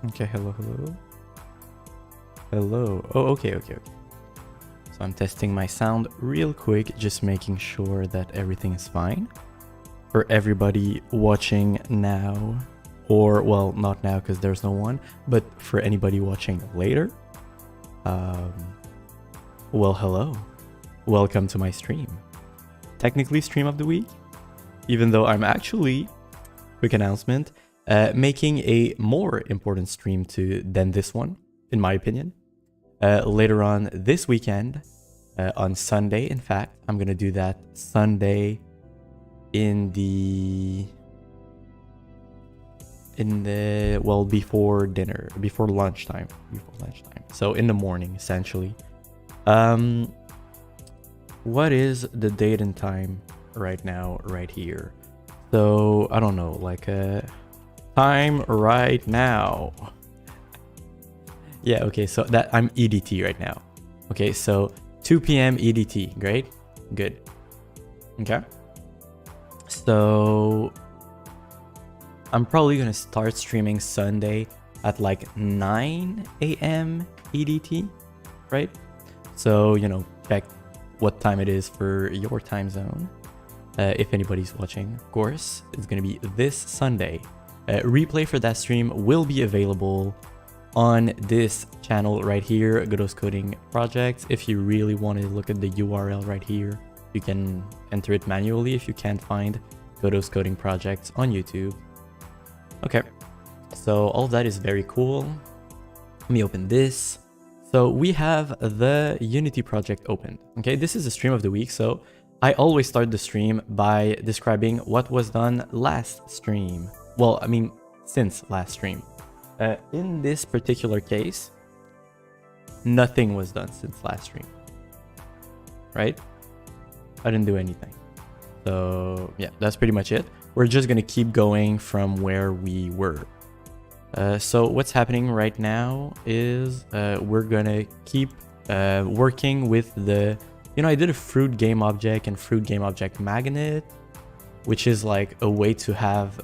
Okay, hello, hello. Hello. Oh, okay. So I'm testing my sound real quick, just making sure that everything is fine. For everybody watching now, or well, not now because there's no one, but for anybody watching later, well, hello. Welcome to my stream. Technically stream of the week, even though I'm actually, quick announcement, making a more important stream than this one, in my opinion. Later on this weekend, on Sunday, in fact, I'm gonna do that Sunday in the well, before dinner, before lunchtime. So in the morning, essentially. What is the date and time right now, right here? So I don't know, like time right now. Yeah, okay, so that I'm EDT right now. Okay, so 2 p.m. EDT, great, good. Okay, so I'm probably gonna start streaming Sunday at like 9 a.m. EDT, right? So, you know, check what time it is for your time zone. If anybody's watching, of course, it's gonna be this Sunday. Replay for that stream will be available on this channel right here, Godo's Coding Projects. If you really want to look at the URL right here, you can enter it manually if you can't find Godo's Coding Projects on YouTube. Okay, so all of that is very cool. Let me open this. So we have the Unity project opened. Okay, this is a stream of the week, so I always start the stream by describing what was done last stream. Well, I mean, since last stream. In this particular case, nothing was done since last stream, right? I didn't do anything. So yeah, that's pretty much it. We're just gonna keep going from where we were. So what's happening right now is we're gonna keep working with the, you know, I did a fruit game object and fruit game object magnet, which is like a way to have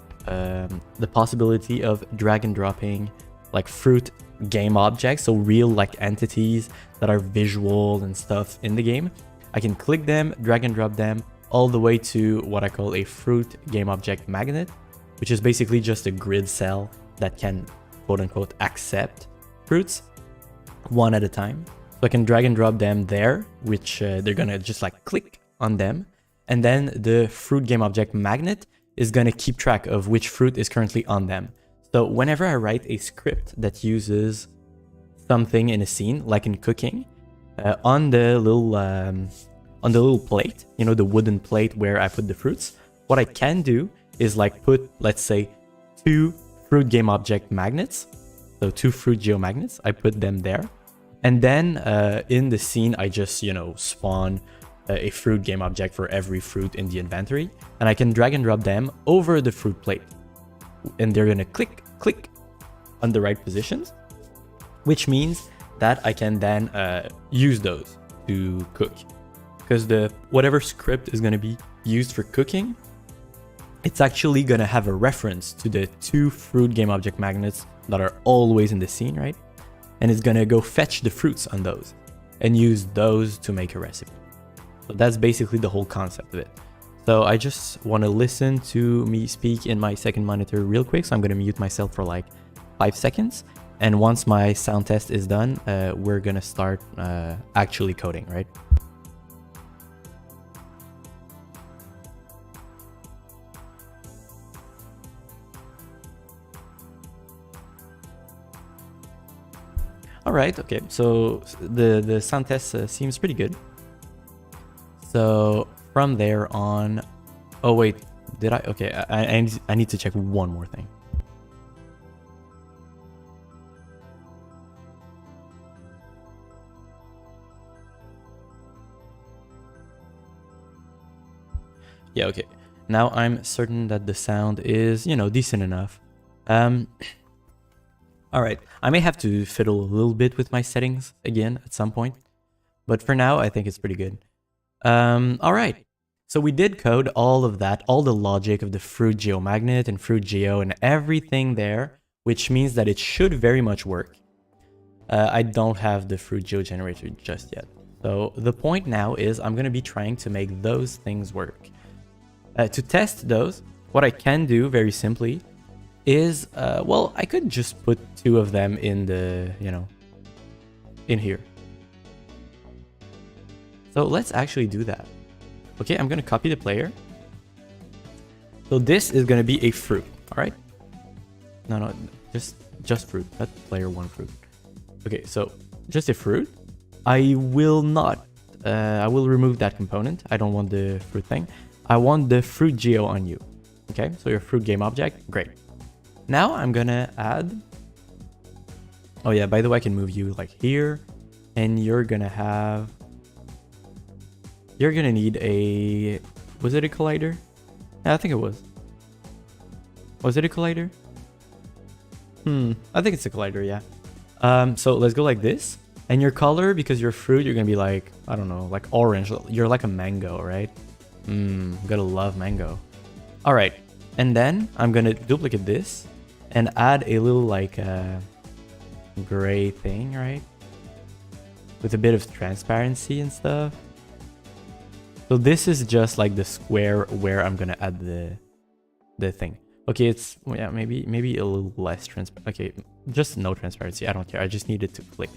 the possibility of drag and dropping like fruit game objects, so real like entities that are visual and stuff in the game. I can click them, drag and drop them all the way to what I call a fruit game object magnet, which is basically just a grid cell that can quote unquote accept fruits one at a time. So I can drag and drop them there, which they're gonna just like click on them, and then the fruit game object magnet is going to keep track of which fruit is currently on them. So whenever I write a script that uses something in a scene, like in cooking, on the little plate, you know, the wooden plate where I put the fruits, what I can do is like put, let's say, 2 fruit game object magnets. So 2 fruit geomagnets, I put them there. And then in the scene, I just, you know, spawn a fruit game object for every fruit in the inventory, and I can drag and drop them over the fruit plate, and they're gonna click on the right positions, which means that I can then use those to cook, because the whatever script is gonna be used for cooking, it's actually gonna have a reference to the 2 fruit game object magnets that are always in the scene, right? And it's gonna go fetch the fruits on those and use those to make a recipe. So that's basically the whole concept of it. So I just want to listen to me speak in my second monitor real quick. So I'm going to mute myself for like 5 seconds. And once my sound test is done, we're going to start actually coding, right? All right, okay. So the sound test seems pretty good. So from there on, oh wait, did I? Okay, I need to check one more thing. Yeah, okay. Now I'm certain that the sound is, you know, decent enough. All right, I may have to fiddle a little bit with my settings again at some point, but for now, I think it's pretty good. All right. So we did code all of that, all the logic of the fruit geomagnet and fruit geo and everything there which means that it should very much work. I don't have the fruit geo generator just yet. So the point now is I'm going to be trying to make those things work. To test those, what I can do very simply is, well, I could just put 2 of them in the, in here. So let's actually do that. Okay, I'm going to copy the player. So this is going to be a fruit, all right? No, just fruit, not player 1 fruit. Okay, so just a fruit. I will not, I will remove that component. I don't want the fruit thing. I want the fruit geo on you. Okay, so your fruit game object, great. Now I'm gonna add, oh yeah, by the way, I can move you like here, and you're gonna need a, was it a collider? Yeah, I think it was. Was it a collider? I think it's a collider, yeah. So let's go like this. And your color, because you're fruit, you're gonna be like, I don't know, like orange. You're like a mango, right? Gotta love mango. All right, and then I'm gonna duplicate this and add a little like gray thing, right? With a bit of transparency and stuff. So this is just like the square where I'm gonna add the thing. Okay, it's, yeah, maybe a little less transparent. Okay, just no transparency. I don't care. I just need it to click.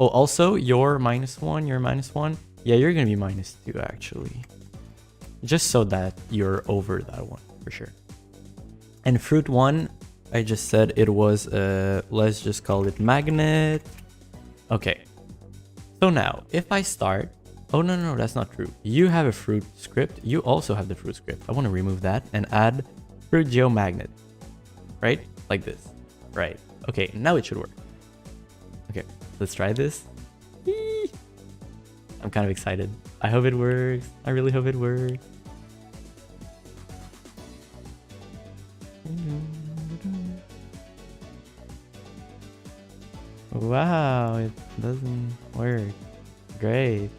Oh, also, you're -1, you're -1. Yeah, you're gonna be -2 actually. Just so that you're over that one for sure. And fruit 1, I just said it was, let's just call it magnet. Okay. So now, if I start, oh no, that's not true. You have a fruit script. You also have the fruit script. I want to remove that and add fruit geo magnet, right? Like this, right? Okay, now it should work. Okay, let's try this. Eee! I'm kind of excited. I hope it works. I really hope it works. Wow, it doesn't work. Great.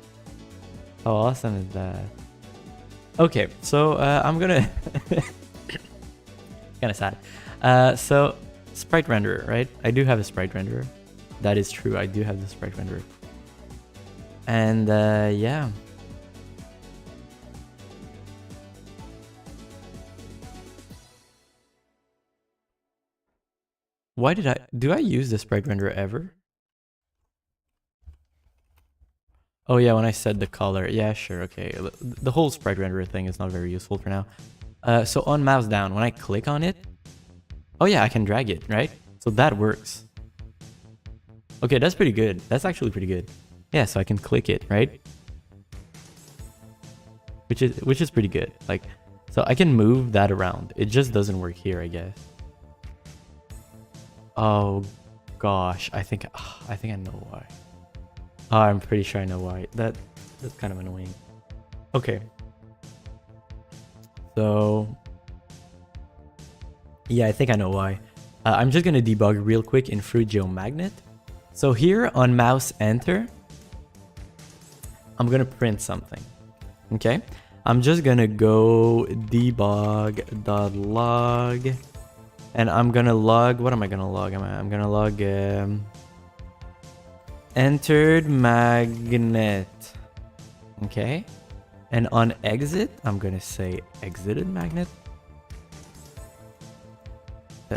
How awesome is that? Okay, so I'm gonna kind of sad. So sprite renderer, right? I do have a sprite renderer. That is true. I do have the sprite renderer. And yeah. Why did do I use the sprite renderer ever? Oh yeah, when I said the color. Yeah, sure, okay. The whole sprite renderer thing is not very useful for now. So on mouse down, when I click on it, oh yeah, I can drag it, right? So that works. Okay, that's pretty good. That's actually pretty good. Yeah, so I can click it, right? Which is pretty good. Like, so I can move that around. It just doesn't work here, I guess. Oh gosh, I think I know why. Oh, I'm pretty sure I know why. That's kind of annoying. Okay. So yeah, I think I know why. I'm just gonna debug real quick in Fruit Geo Magnet. So here on mouse enter, I'm gonna print something. Okay, I'm just gonna go debug.log, and I'm gonna log. What am I gonna log? I'm gonna log entered magnet. Okay, and on exit, I'm gonna say exited magnet.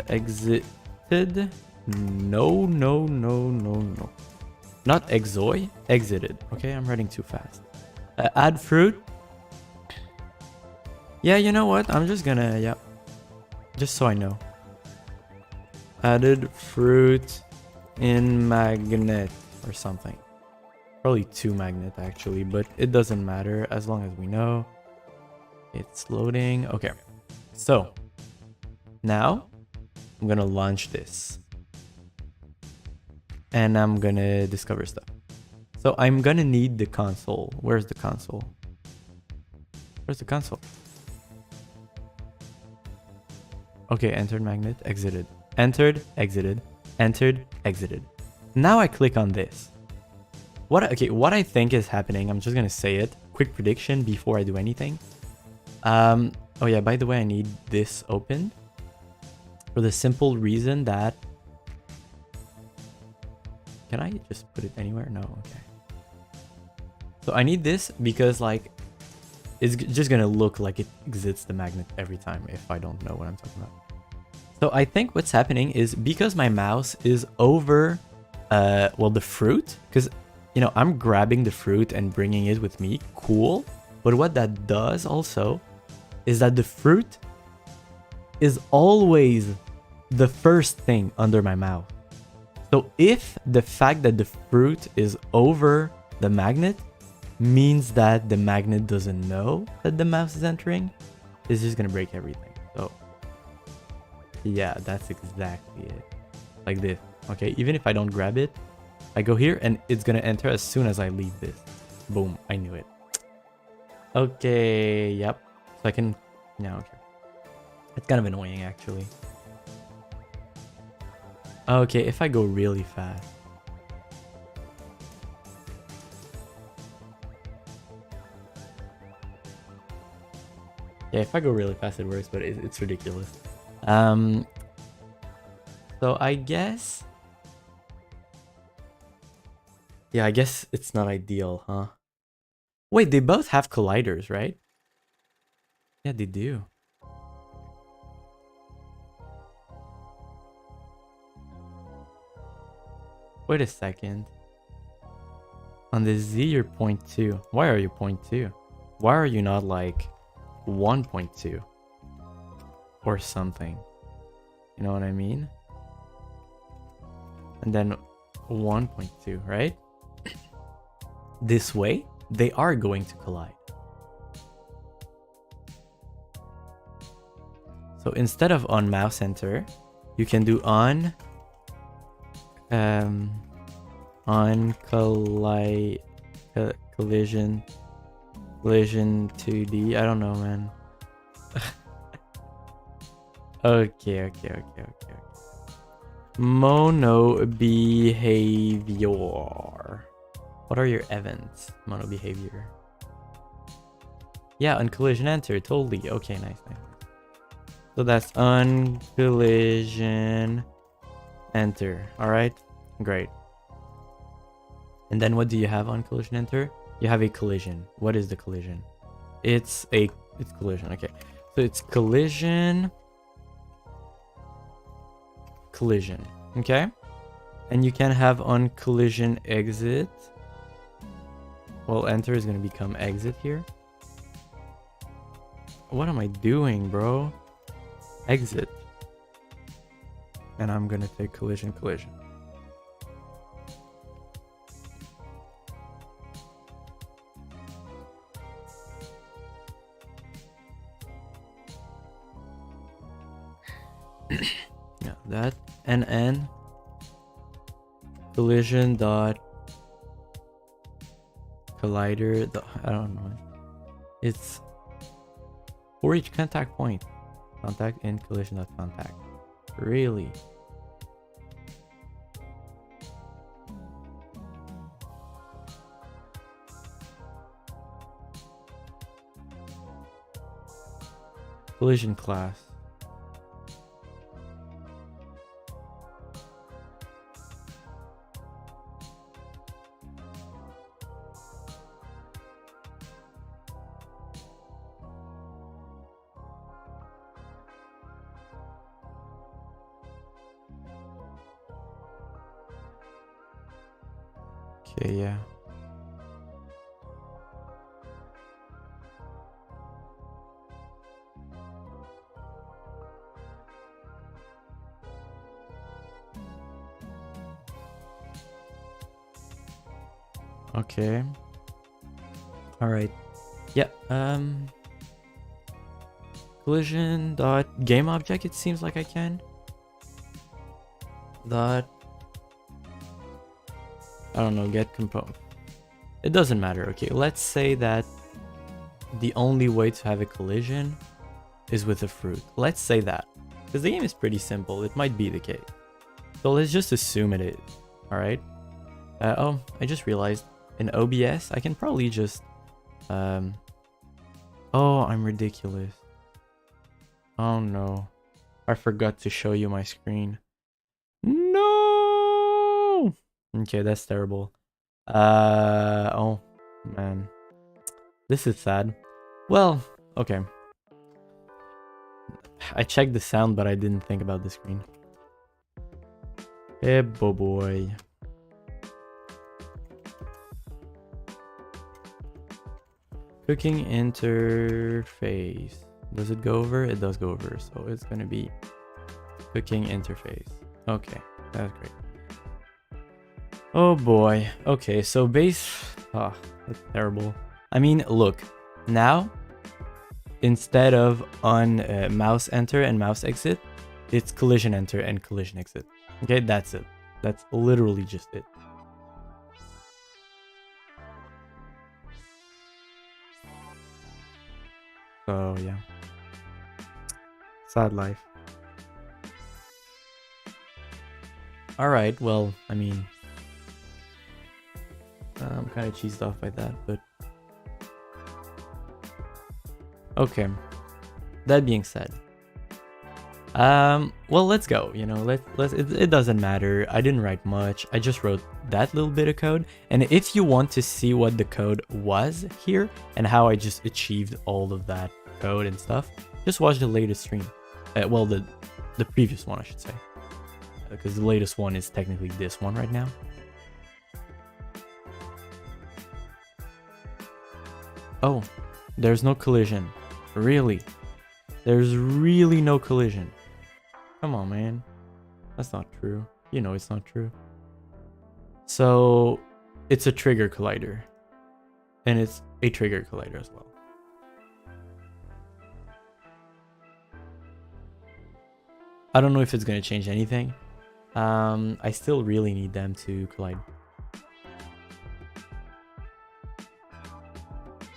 Exited. No. Not exoi. Exited. Okay, I'm writing too fast. Add fruit. Yeah, you know what? I'm just gonna, yeah. Just so I know. Added fruit in magnet or something. Probably 2 magnet actually, but it doesn't matter as long as we know. It's loading. Okay. So now I'm gonna launch this. And I'm gonna discover stuff. So I'm gonna need the console. Where's the console? Where's the console? Okay, entered magnet, exited. Entered, exited, entered, exited. Now I click on this. What I think is happening, I'm just gonna say it. Quick prediction before I do anything. Oh yeah, by the way, I need this open. For the simple reason that... Can I just put it anywhere? No, okay. So I need this because like it's just gonna look like it exits the magnet every time if I don't know what I'm talking about. So I think what's happening is because my mouse is over, well, the fruit, because, you know, I'm grabbing the fruit and bringing it with me, cool. But what that does also is that the fruit is always the first thing under my mouse. So if the fact that the fruit is over the magnet means that the magnet doesn't know that the mouse is entering, it's just gonna break everything. So yeah, that's exactly it. Like this. Okay, even if I don't grab it, I go here and it's gonna enter as soon as I leave this. Boom, I knew it. Okay, yep. So I can... Yeah, okay. It's kind of annoying, actually. Okay, if I go really fast. Yeah, if I go really fast, it works, but it's ridiculous. So I guess... Yeah, I guess it's not ideal, huh? Wait, they both have colliders, right? Yeah, they do. Wait a second. On the Z, you're 0.2. Why are you 0.2? Why are you not like 1.2? Or something. You know what I mean? And then 1.2, right? This way, they are going to collide. So instead of on mouse enter, you can do on collision 2D. I don't know, man. Okay. Mono behavior. What are your events? Mono behavior. Yeah, on collision enter, totally. Okay, nice. So that's on collision enter. All right, great. And then what do you have on collision enter? You have a collision. What is the collision? It's collision. Okay, so it's collision. Okay, and you can have on collision exit. Well, enter is gonna become exit here. What am I doing, bro? Exit. And I'm gonna take collision. Yeah, that NN collision dot collider. I don't know. It's for each contact point. Contact in collision dot contact. Really? Collision class. Okay, yeah. Okay. All right. Yeah. Collision dot game object. It seems like I can. Dot. I don't know. Get component. It doesn't matter. Okay. Let's say that the only way to have a collision is with a fruit. Let's say that, because the game is pretty simple. It might be the case. So let's just assume it is. All right. Oh, I just realized in OBS I can probably just. Oh, I'm ridiculous. Oh no. I forgot to show you my screen. No! Okay, that's terrible. Oh, man. This is sad. Well, okay. I checked the sound, but I didn't think about the screen. Hey, boy. Cooking interface. Does it go over? It does go over, so it's gonna be cooking interface. Okay, that's great. Oh boy. Okay, so base. Ah, that's terrible. I mean, look. Now, instead of on mouse enter and mouse exit, it's collision enter and collision exit. Okay, that's it. That's literally just it. So yeah, sad life. All right, well, I mean, I'm kind of cheesed off by that, but okay. That being said, well, let's go. You know, it doesn't matter. I didn't write much. I just wrote that little bit of code. And if you want to see what the code was here and how I just achieved all of that code and stuff, just watch the latest stream. Well, the previous one, I should say, because the latest one is technically this one right now. Oh, there's no collision. Really? There's really no collision. Come on, man. That's not true. You know it's not true. So, it's a trigger collider. And it's a trigger collider as well. I don't know if it's going to change anything. I still really need them to collide.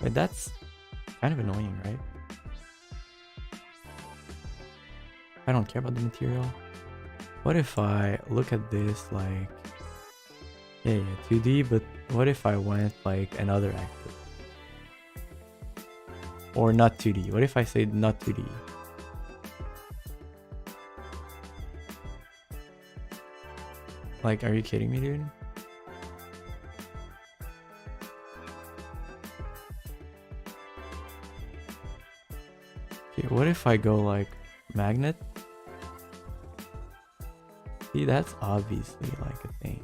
But that's kind of annoying, right? I don't care about the material. What if I look at this like... Yeah, 2D, but what if I went like another axis? Or not 2D. What if I say not 2D? Like, are you kidding me, dude? Okay, what if I go like magnet? See, that's obviously like a thing.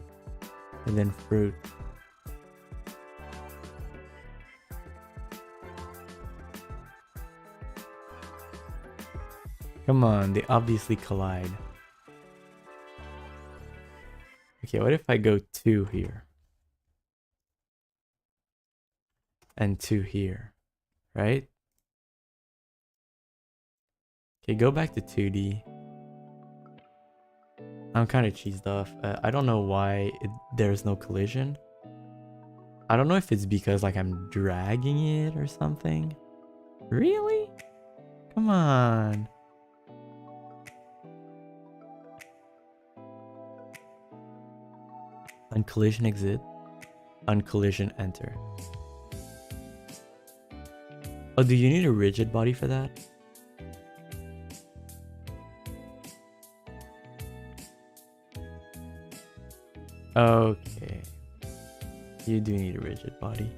And then fruit. Come on, they obviously collide. Okay, what if I go 2 here? And 2 here, right? Okay, go back to 2D. I'm kind of cheesed off. I don't know why there's no collision. I don't know if it's because like I'm dragging it or something. Really? Come on. On collision exit. On collision enter. Oh, do you need a rigid body for that? Okay. You do need a rigid body.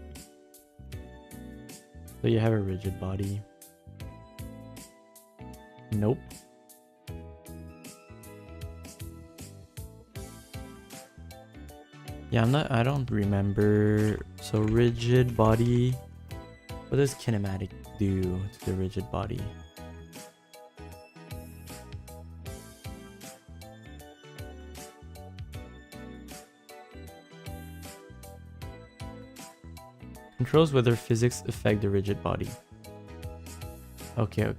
So you have a rigid body. Nope. Yeah, I don't remember. So rigid body. What does kinematic do to the rigid body? Controls whether physics affect the rigid body. Okay.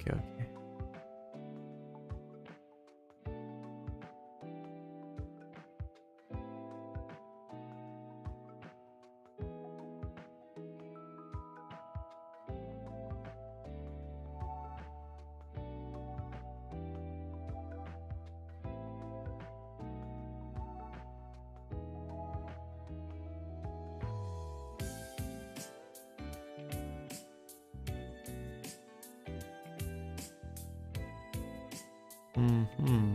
Mm-hmm.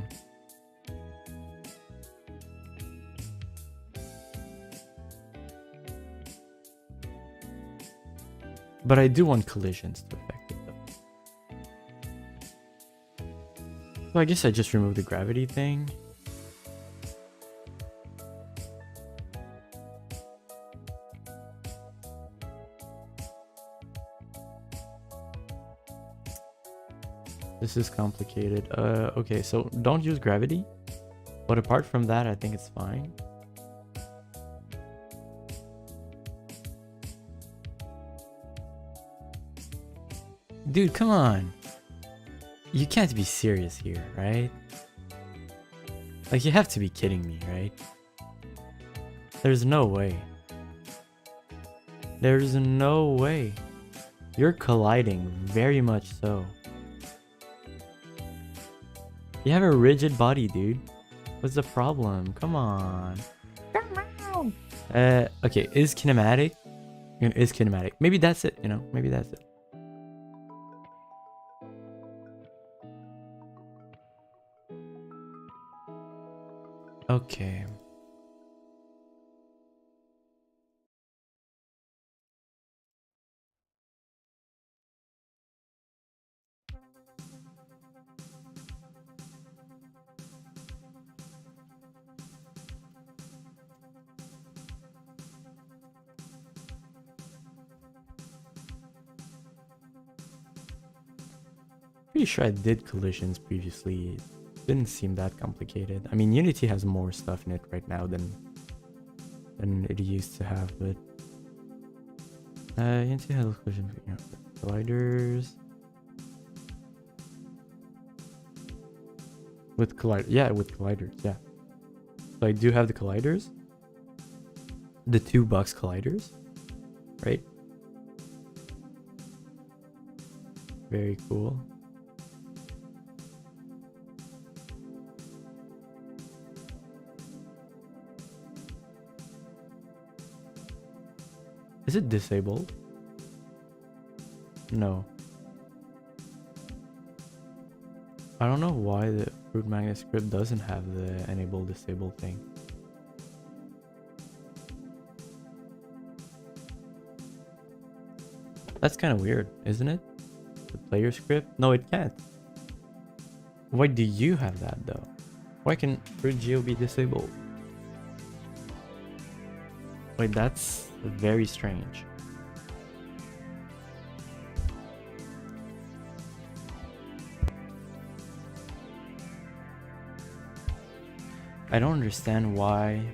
But I do want collisions to affect it though. So I guess I just remove the gravity thing. This is complicated. Okay, so don't use gravity. But apart from that, I think it's fine. Dude, come on. You can't be serious here, right? Like, you have to be kidding me, right? There's no way. There's no way. You're colliding, very much so. You have a rigid body, dude. What's the problem? Come on. Okay, is kinematic? Is kinematic. Maybe that's it, you know? Maybe that's it. Okay. Pretty sure I did collisions previously. It didn't seem that complicated. I mean, Unity has more stuff in it right now than it used to have, but Unity has collision, you know, colliders. With colliders, yeah, with colliders, yeah. So I do have the colliders, the 2 box colliders, right? Very cool. Is it disabled? No. I don't know why the Fruit Magnet script doesn't have the enable disable thing. That's kind of weird, isn't it? The player script? No, it can't. Why do you have that though? Why can Fruit Geo be disabled? Wait, that's very strange. I don't understand why.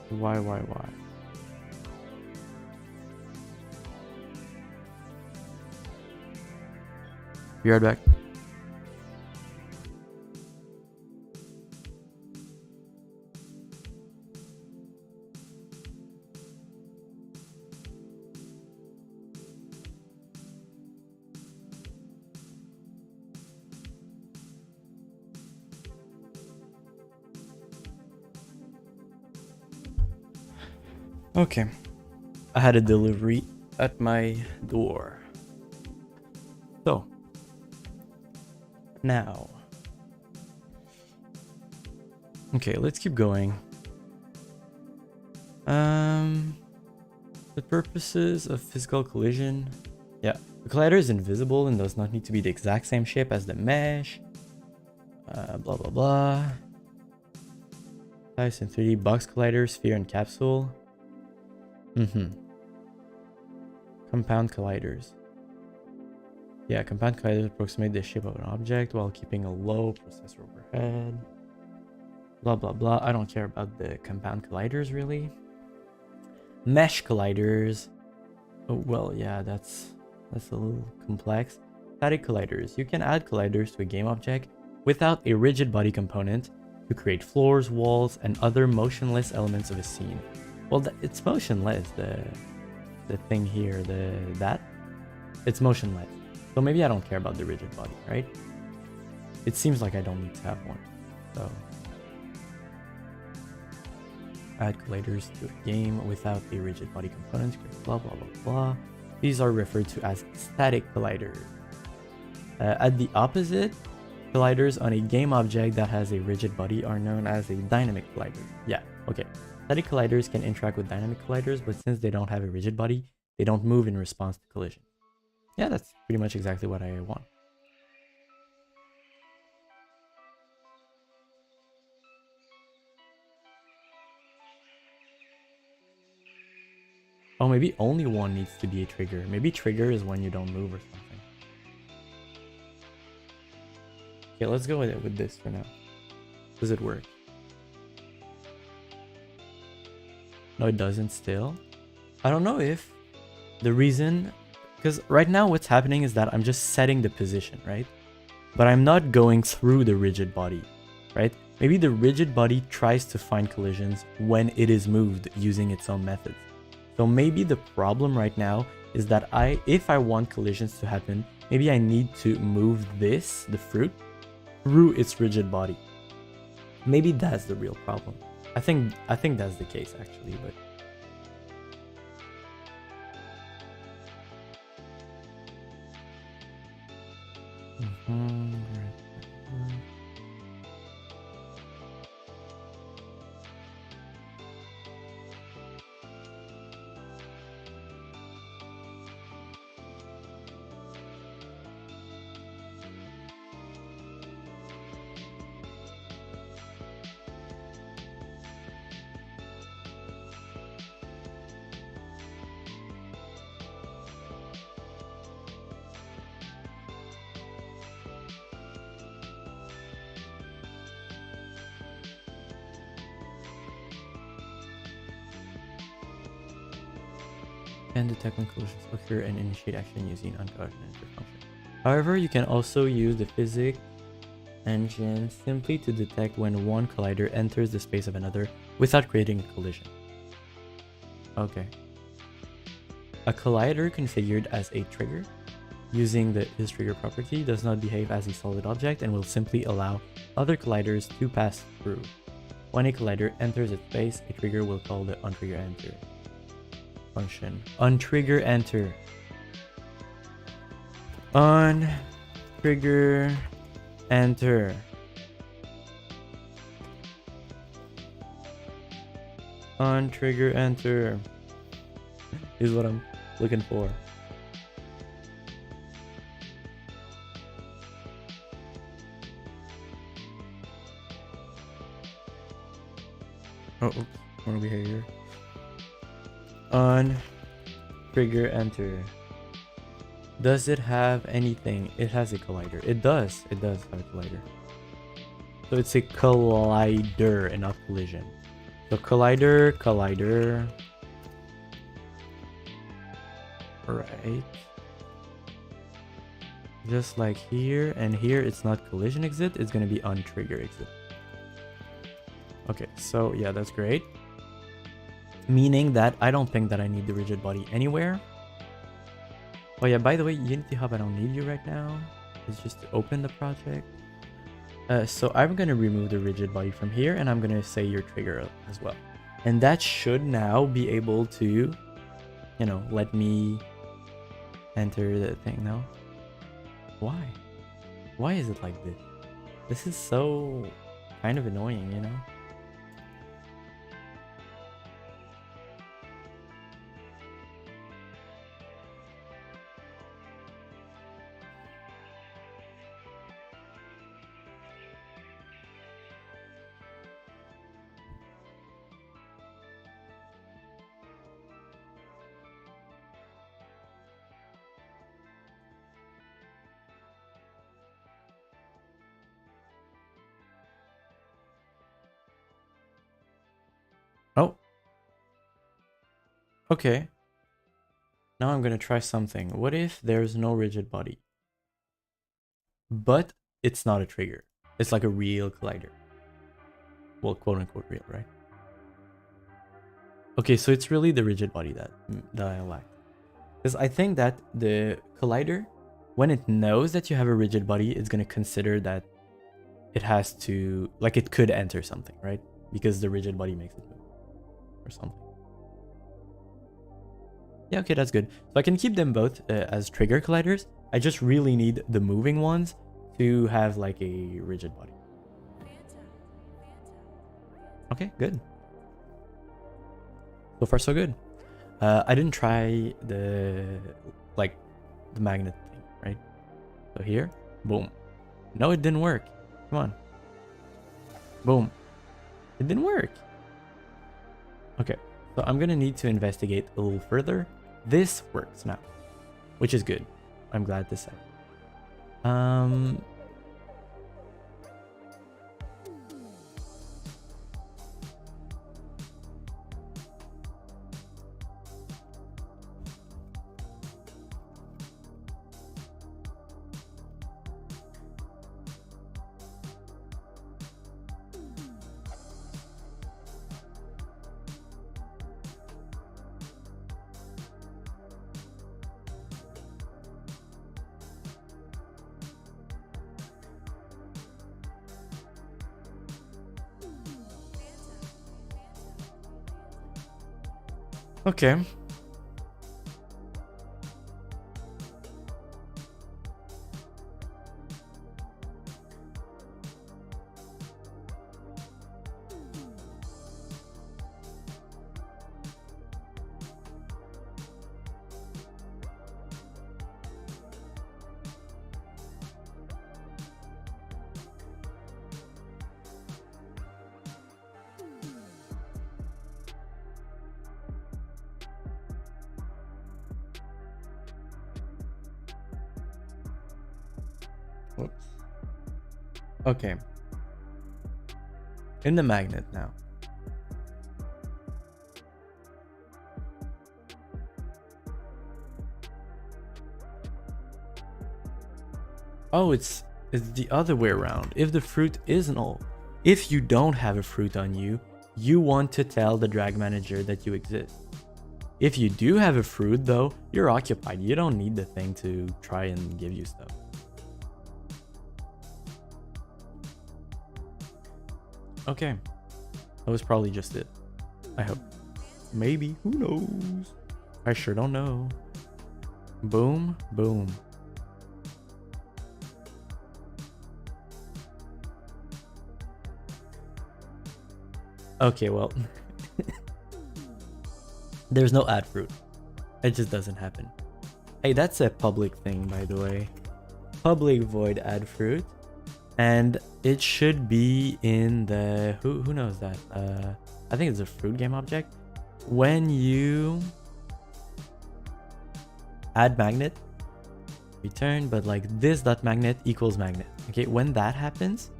Why? Be right back. Okay, I had a delivery at my door. So, now. Okay, let's keep going. The purposes of physical collision. Yeah, the collider is invisible and does not need to be the exact same shape as the mesh. Blah blah blah. Size in 3D, box collider, sphere and capsule. Compound colliders. Yeah, compound colliders approximate the shape of an object while keeping a low processor overhead. Blah blah blah. I don't care about the compound colliders really. Mesh colliders. Oh well, yeah, that's a little complex. Static colliders. You can add colliders to a game object without a rigid body component to create floors, walls, and other motionless elements of a scene. Well, it's motionless. The thing here, it's motionless. So maybe I don't care about the rigid body, right? It seems like I don't need to have one. So add colliders to a game without a rigid body component. Blah blah blah blah. These are referred to as static colliders. At the opposite, colliders on a game object that has a rigid body are known as a dynamic collider. Yeah, okay. Static colliders can interact with dynamic colliders, but since they don't have a rigid body, they don't move in response to collision. Yeah, that's pretty much exactly what I want. Oh, maybe only one needs to be a trigger. Maybe trigger is when you don't move or something. Okay, let's go with this for now. Does it work? No, it doesn't still. I don't know if the reason... Because right now what's happening is that I'm just setting the position, right? But I'm not going through the rigid body, right? Maybe the rigid body tries to find collisions when it is moved using its own methods. So maybe the problem right now is that if I want collisions to happen, maybe I need to move this, the fruit, through its rigid body. Maybe that's the real problem. I think that's the case actually, but can detect when collisions occur and initiate action using unconscious function. However, you can also use the physics engine simply to detect when one collider enters the space of another without creating a collision. Okay. A collider configured as a trigger using the isTrigger property does not behave as a solid object and will simply allow other colliders to pass through. When a collider enters its space, a trigger will call the onTrigger enter function. onTrigger enter. onTrigger enter. onTrigger enter is what I'm looking for. Oh, oops. What do we have here? onTrigger enter. Does it have anything? It has a collider. It does. It does have a collider. So it's a collider and not collision. So collider. Right. Just like here and here, it's not collision exit. It's going to be onTrigger exit. Okay, so yeah, that's great. Meaning that I don't think that I need the rigid body anywhere. Oh yeah, by the way, Unity Hub, I don't need you right now. It's just to open the project. So I'm going to remove the rigid body from here and I'm going to say your trigger as well. And that should now be able to, you know, let me enter the thing now. Why? Why is it like this? This is so kind of annoying, you know? Oh. Okay. Now I'm gonna try something. What if there's no rigid body? But it's not a trigger. It's like a real collider. Well, quote unquote real, right? Okay, so it's really the rigid body that I lack. Because I think that the collider, when it knows that you have a rigid body, it's gonna consider that it has to, like, it could enter something, right? Because the rigid body makes it move or something. Yeah, okay, that's good. So I can keep them both as trigger colliders. I just really need the moving ones to have like a rigid body. Okay, good. So far, so good. I didn't try the magnet thing, right? So here, boom. No, it didn't work. Come on. Boom. It didn't work. Okay, so I'm gonna need to investigate a little further. This works now, which is good. I'm glad to say. Okay. Whoops. Okay. In the magnet now. Oh, it's the other way around. If the fruit is null, if you don't have a fruit on you, you want to tell the drag manager that you exist. If you do have a fruit though, you're occupied. You don't need the thing to try and give you stuff. Okay. That was probably just it. I hope. Maybe. Who knows? I sure don't know. Boom. Boom. Okay, well. There's no add fruit. It just doesn't happen. Hey, that's a public thing, by the way. Public void add fruit. And it should be in the... Who knows that? I think it's a fruit game object. When you add magnet, return, but like this dot magnet equals magnet. Okay, when that happens,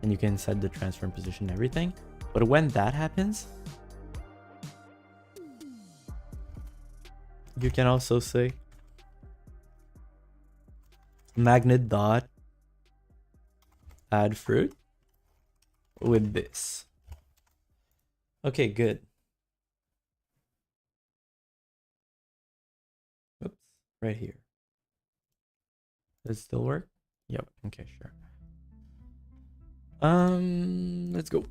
and you can set the transform position and everything, but when that happens, you can also say magnet dot add fruit with this. Okay, good. Oops, right here. Does it still work? Yep. Okay, sure. Let's go.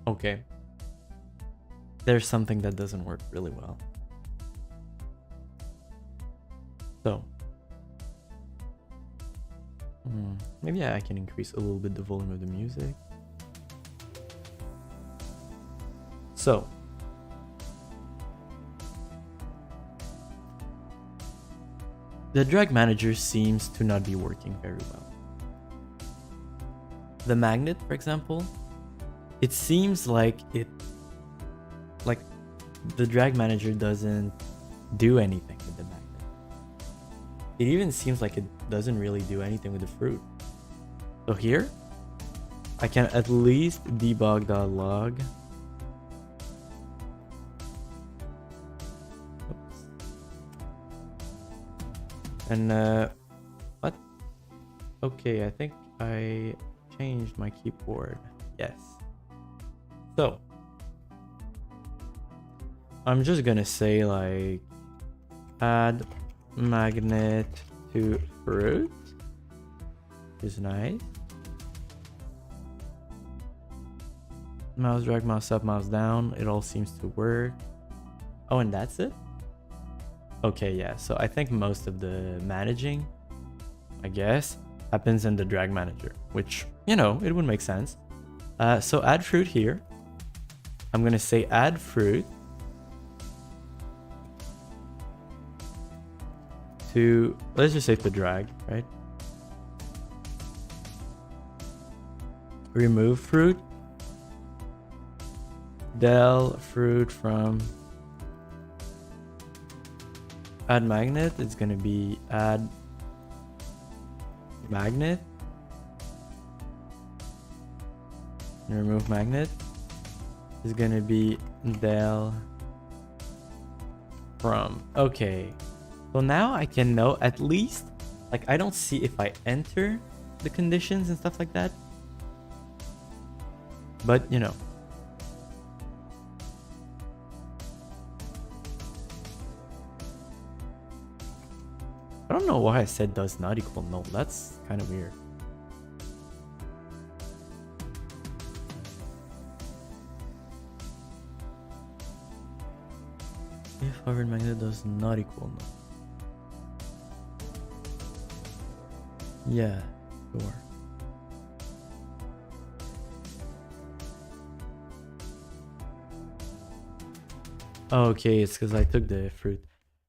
Okay. There's something that doesn't work really well. So maybe I can increase a little bit the volume of the music. So the drag manager seems to not be working very well. The magnet, for example, it seems like the drag manager doesn't do anything with the magnet. It even seems like it doesn't really do anything with the fruit. So here, I can at least debug.log. Oops. And what? Okay, I think I changed my keyboard. Yes. So I'm just gonna say like add magnet to fruit is nice. Mouse drag, mouse up, mouse down. It all seems to work. Oh, and that's it? Okay, yeah. So I think most of the managing, I guess, happens in the drag manager, which, you know, it would make sense. So add fruit here. I'm gonna say add fruit to, let's just say to drag, right? Remove fruit. Del fruit from add magnet. It's gonna be add magnet. And remove magnet is gonna be del from. Okay. So now I can know at least, like, I don't see if I enter the conditions and stuff like that. But, you know. I don't know why I said does not equal null. That's kind of weird. If hover magnet does not equal null. Yeah, sure. Okay, it's because I took the fruit.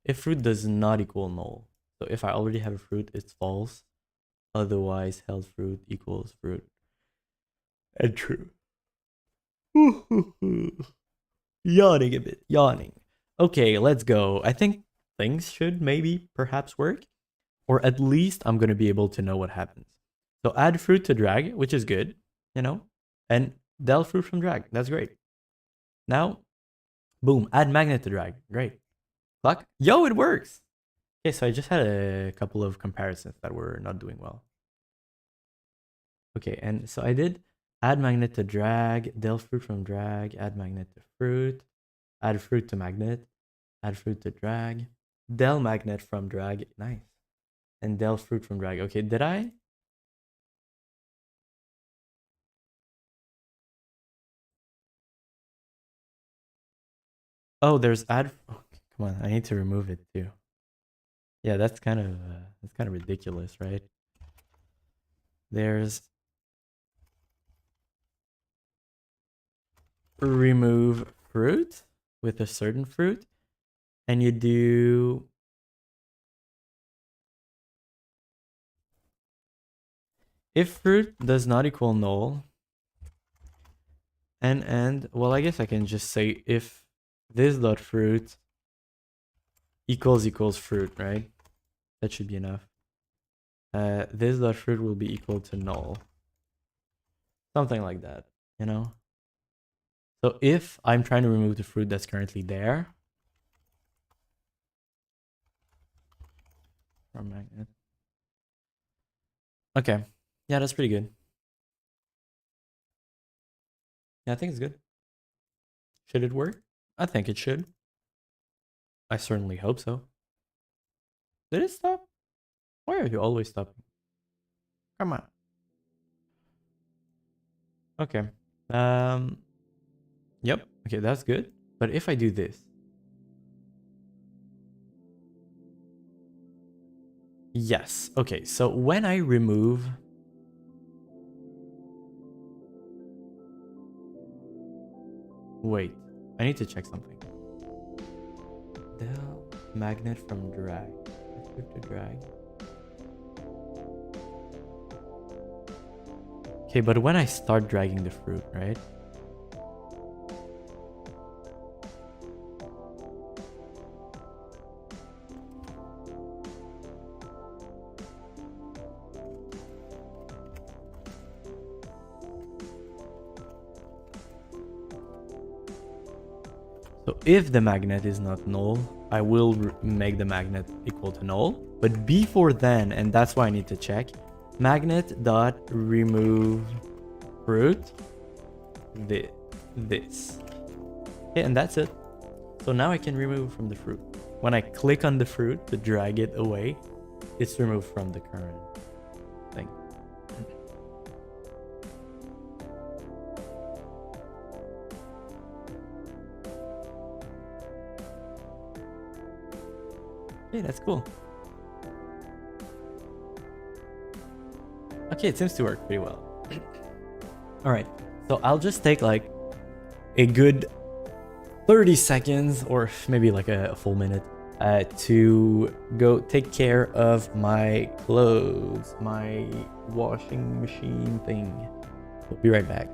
If fruit does not equal null. So if I already have a fruit, it's false. Otherwise, held fruit equals fruit. And true. Yawning a bit, yawning. Okay, let's go. I think things should maybe perhaps work. Or at least I'm going to be able to know what happens. So add fruit to drag, which is good, you know. And del fruit from drag. That's great. Now, boom, add magnet to drag. Great. Clock. Yo, it works. Okay, so I just had a couple of comparisons that were not doing well. Okay, and so I did add magnet to drag, del fruit from drag, add magnet to fruit, add fruit to magnet, add fruit to drag, del magnet from drag, nice, and del fruit from drag. Okay, did I? Oh, there's add. Oh, come on, I need to remove it too. Yeah, that's kind of ridiculous, right? There's remove fruit with a certain fruit, and you do if fruit does not equal null, and well, I guess I can just say if this dot fruit equals fruit, right? That should be enough. This dot fruit will be equal to null. Something like that, you know? So if I'm trying to remove the fruit that's currently there from magnet. Okay. Yeah, that's pretty good. Yeah, I think it's good. Should it work? I think it should. I certainly hope so. Did it stop? Why are you always stopping? Come on. Okay. Yep. Okay, that's good. But if I do this. Yes. Okay, so when I remove wait, I need to check something. Del magnet from drag. Fruit to drag. Okay, but when I start dragging the fruit, right? So if the magnet is not null, I will make the magnet equal to null. But before then, and that's why I need to check, magnet dot remove fruit this. Okay, and that's it. So now I can remove from the fruit. When I click on the fruit to drag it away, it's removed from the current thing. Okay, that's cool. Okay, it seems to work pretty well. All right, so I'll just take like a good 30 seconds or maybe like a full minute to go take care of my clothes, my washing machine thing. We'll be right back.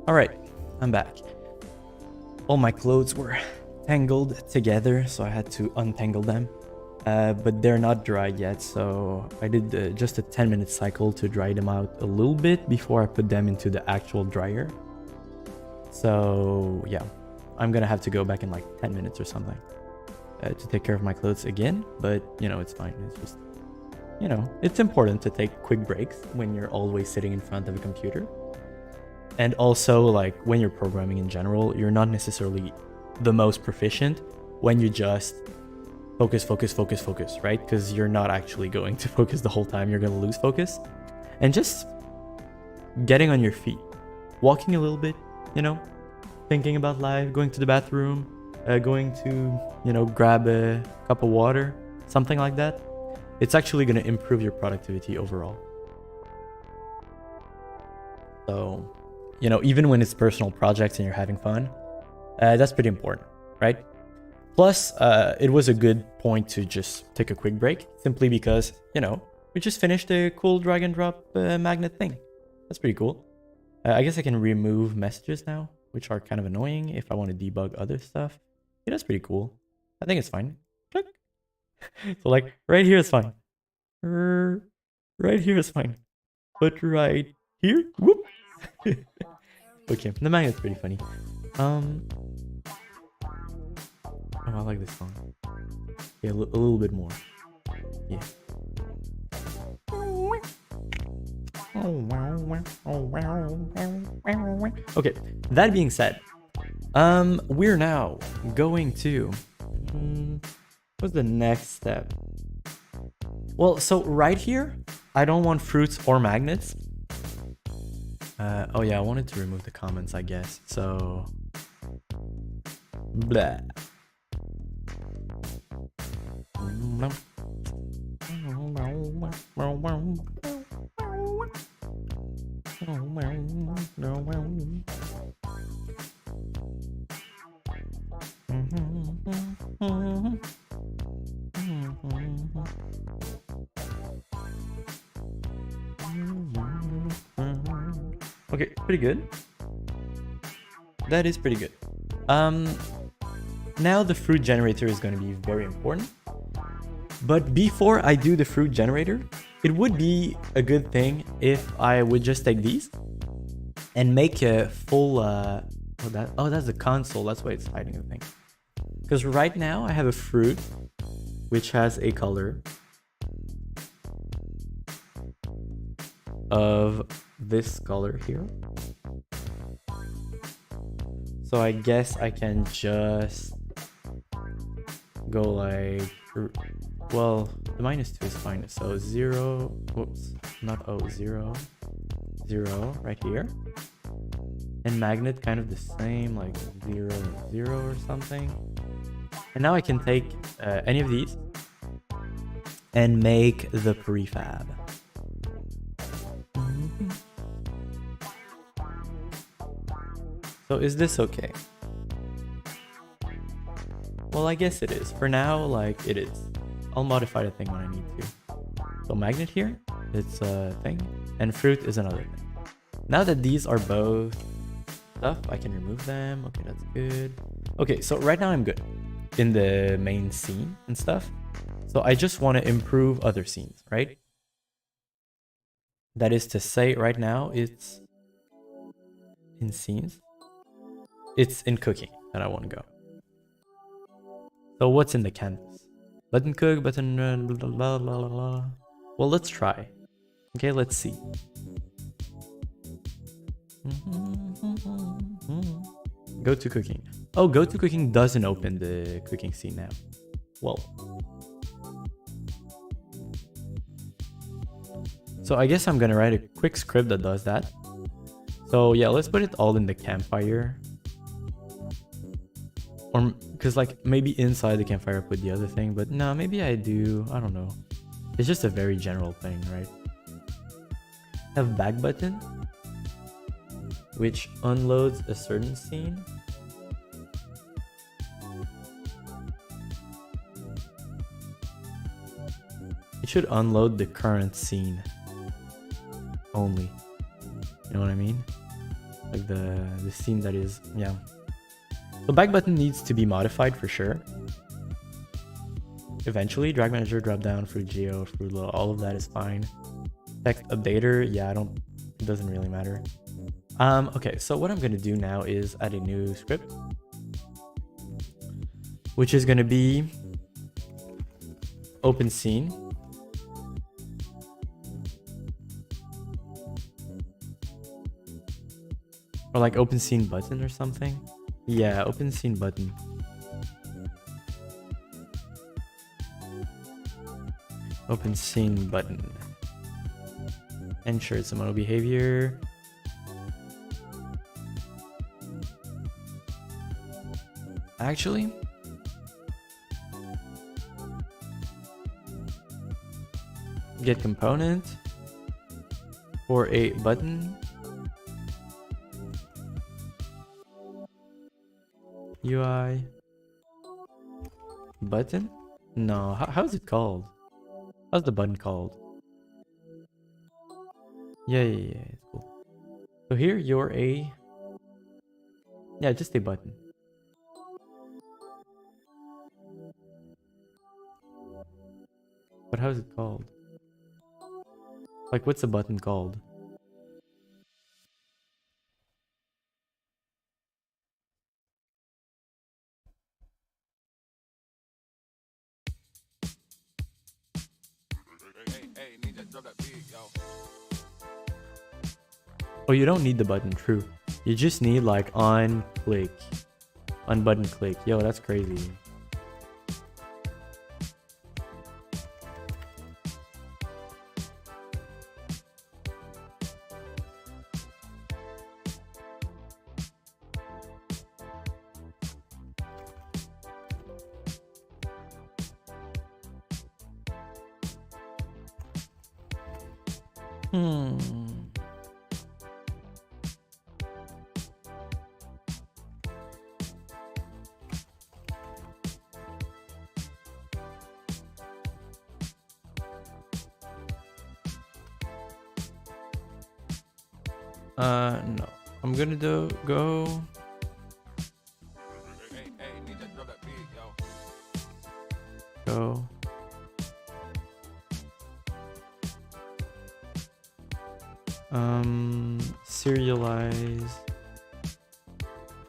All right, I'm back. All my clothes were tangled together, so I had to untangle them. But they're not dried yet, so I did just a 10-minute cycle to dry them out a little bit before I put them into the actual dryer. So yeah, I'm gonna have to go back in like 10 minutes or something to take care of my clothes again, but you know, it's fine. It's just, you know, it's important to take quick breaks when you're always sitting in front of a computer. And also, like, when you're programming in general, you're not necessarily the most proficient when you just focus, right? Because you're not actually going to focus the whole time. You're going to lose focus. And just getting on your feet, walking a little bit, you know, thinking about life, going to the bathroom, going to, you know, grab a cup of water, something like that. It's actually going to improve your productivity overall. So, you know, even when it's personal projects and you're having fun, that's pretty important, right? Plus, it was a good point to just take a quick break, simply because, you know, we just finished a cool drag and drop magnet thing. That's pretty cool. I guess I can remove messages now, which are kind of annoying if I want to debug other stuff. Yeah, that's pretty cool. I think it's fine. Click. So like right here is fine. Right here is fine. But right here, whoop. Okay, the magnet's pretty funny. Oh, I like this song. Yeah, a little bit more. Yeah. Okay, that being said, we're now going to what's the next step? Well, so right here, I don't want fruits or magnets. Oh yeah, I wanted to remove the comments, I guess. So, blah. Okay, pretty good. That is pretty good. Now the fruit generator is going to be very important. But before I do the fruit generator, it would be a good thing if I would just take these and make a full that's the console. That's why it's hiding the thing. Because right now I have a fruit which has a color. of this color here. So I guess I can just go like, well, the -2 is fine. So 0, whoops, not 0, 0 right here. And magnet kind of the same, like 0 and 0 or something. And now I can take any of these and make the prefab. So is this okay? Well, I guess it is. For now, like, it is. I'll modify the thing when I need to. So magnet here, it's a thing. And fruit is another thing. Now that these are both stuff, I can remove them. Okay, that's good. Okay, so right now I'm good in the main scene and stuff. So I just want to improve other scenes, right? That is to say, right now it's in scenes. It's in cooking that I want to go. So what's in the canvas? Button cook, button blah, blah, blah, blah. Well, let's try. Okay, let's see. Go to cooking. Oh, go to cooking doesn't open the cooking scene now. Well. So I guess I'm gonna write a quick script that does that. So yeah, let's put it all in the campfire. Or, because like maybe inside the campfire I put the other thing, but no, maybe I do. I don't know. It's just a very general thing, right? Have back button, which unloads a certain scene. It should unload the current scene only. You know what I mean? Like the scene that is, yeah. The back button needs to be modified for sure. Eventually, drag manager, drop down, fruit geo, fruit low, all of that is fine. Text updater, yeah, it doesn't really matter. Okay, so what I'm gonna do now is add a new script, which is gonna be open scene. Or like open scene button or something. Yeah, open scene button. Open scene button. Ensure it's a mono behavior. Actually, get component for a button. UI button? No, how's it called? How's the button called? Yeah, it's cool. So here you're a, yeah, just a button. But how's it called? Like, what's the button called? Oh, you don't need the button, true. You just need like on click. On button click. Yo, that's crazy. No. I'm gonna go. Go.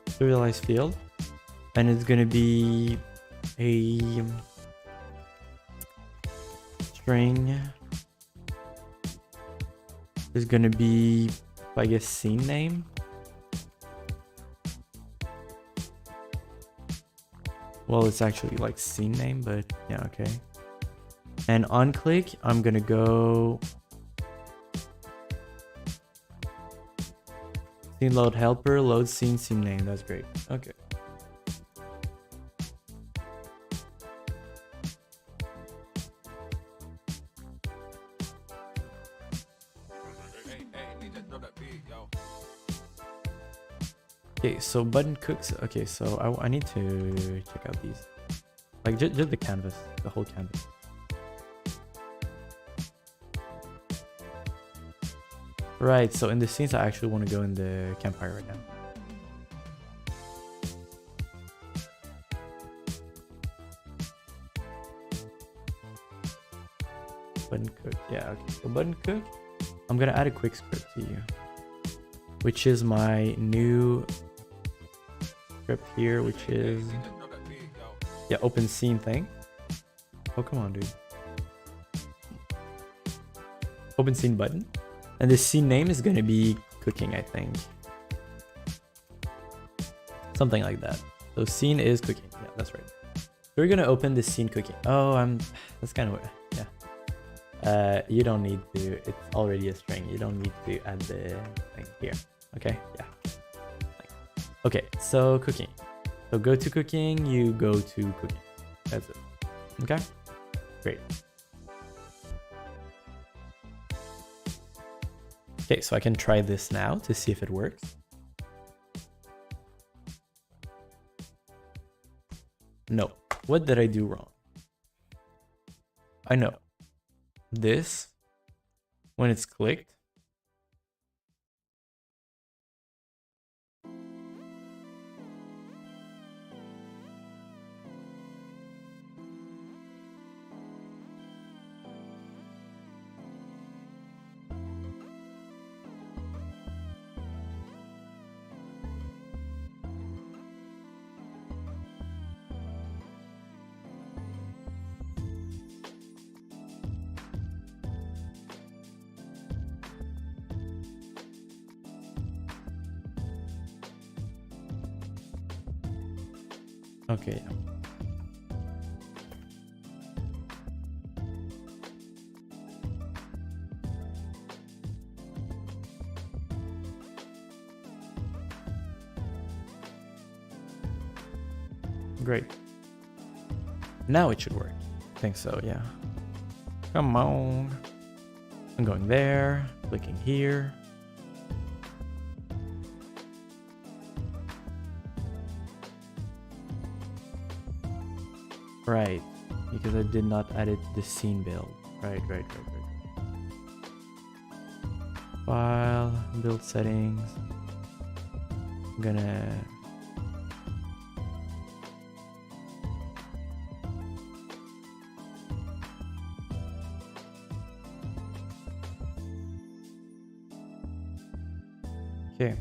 Serialize field, and it's gonna be a string is gonna be, I guess, scene name. Well, it's actually like scene name, but yeah, okay. And on click, I'm gonna go scene load helper, load scene name. That's great. Okay. Okay, so button cooks. Okay, so I need to check out these. Like just the canvas, the whole canvas. Right, so in the scenes, I actually want to go in the campfire right now. Button cook, yeah, okay. So button cook, I'm gonna add a quick script to you, which is my new script here, which is, yeah, open scene thing. Oh, come on, dude. Open scene button. And the scene name is gonna be cooking, I think. Something like that. So scene is cooking. Yeah, that's right. We're gonna open the scene cooking. Oh, that's kind of weird. Yeah. You don't need to. It's already a string. You don't need to add the thing here. Okay. Yeah. Okay. So cooking. So go to cooking. You go to cooking. That's it. Okay. Great. Okay, so I can try this now to see if it works. No. What did I do wrong? I know. This, when it's clicked, okay. Great. Now it should work. I think so, yeah. Come on. I'm going there, clicking here. Right, because I did not add it to the scene build. Right. File, build settings. I'm gonna... Okay.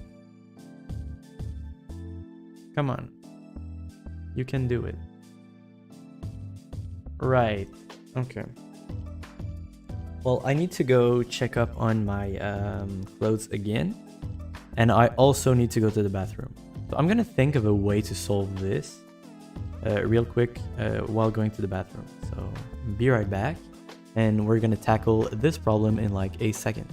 Come on. You can do it. Right. Okay. Well, I need to go check up on my clothes again. And I also need to go to the bathroom. So I'm gonna think of a way to solve this real quick while going to the bathroom. So be right back. And we're gonna tackle this problem in like a second.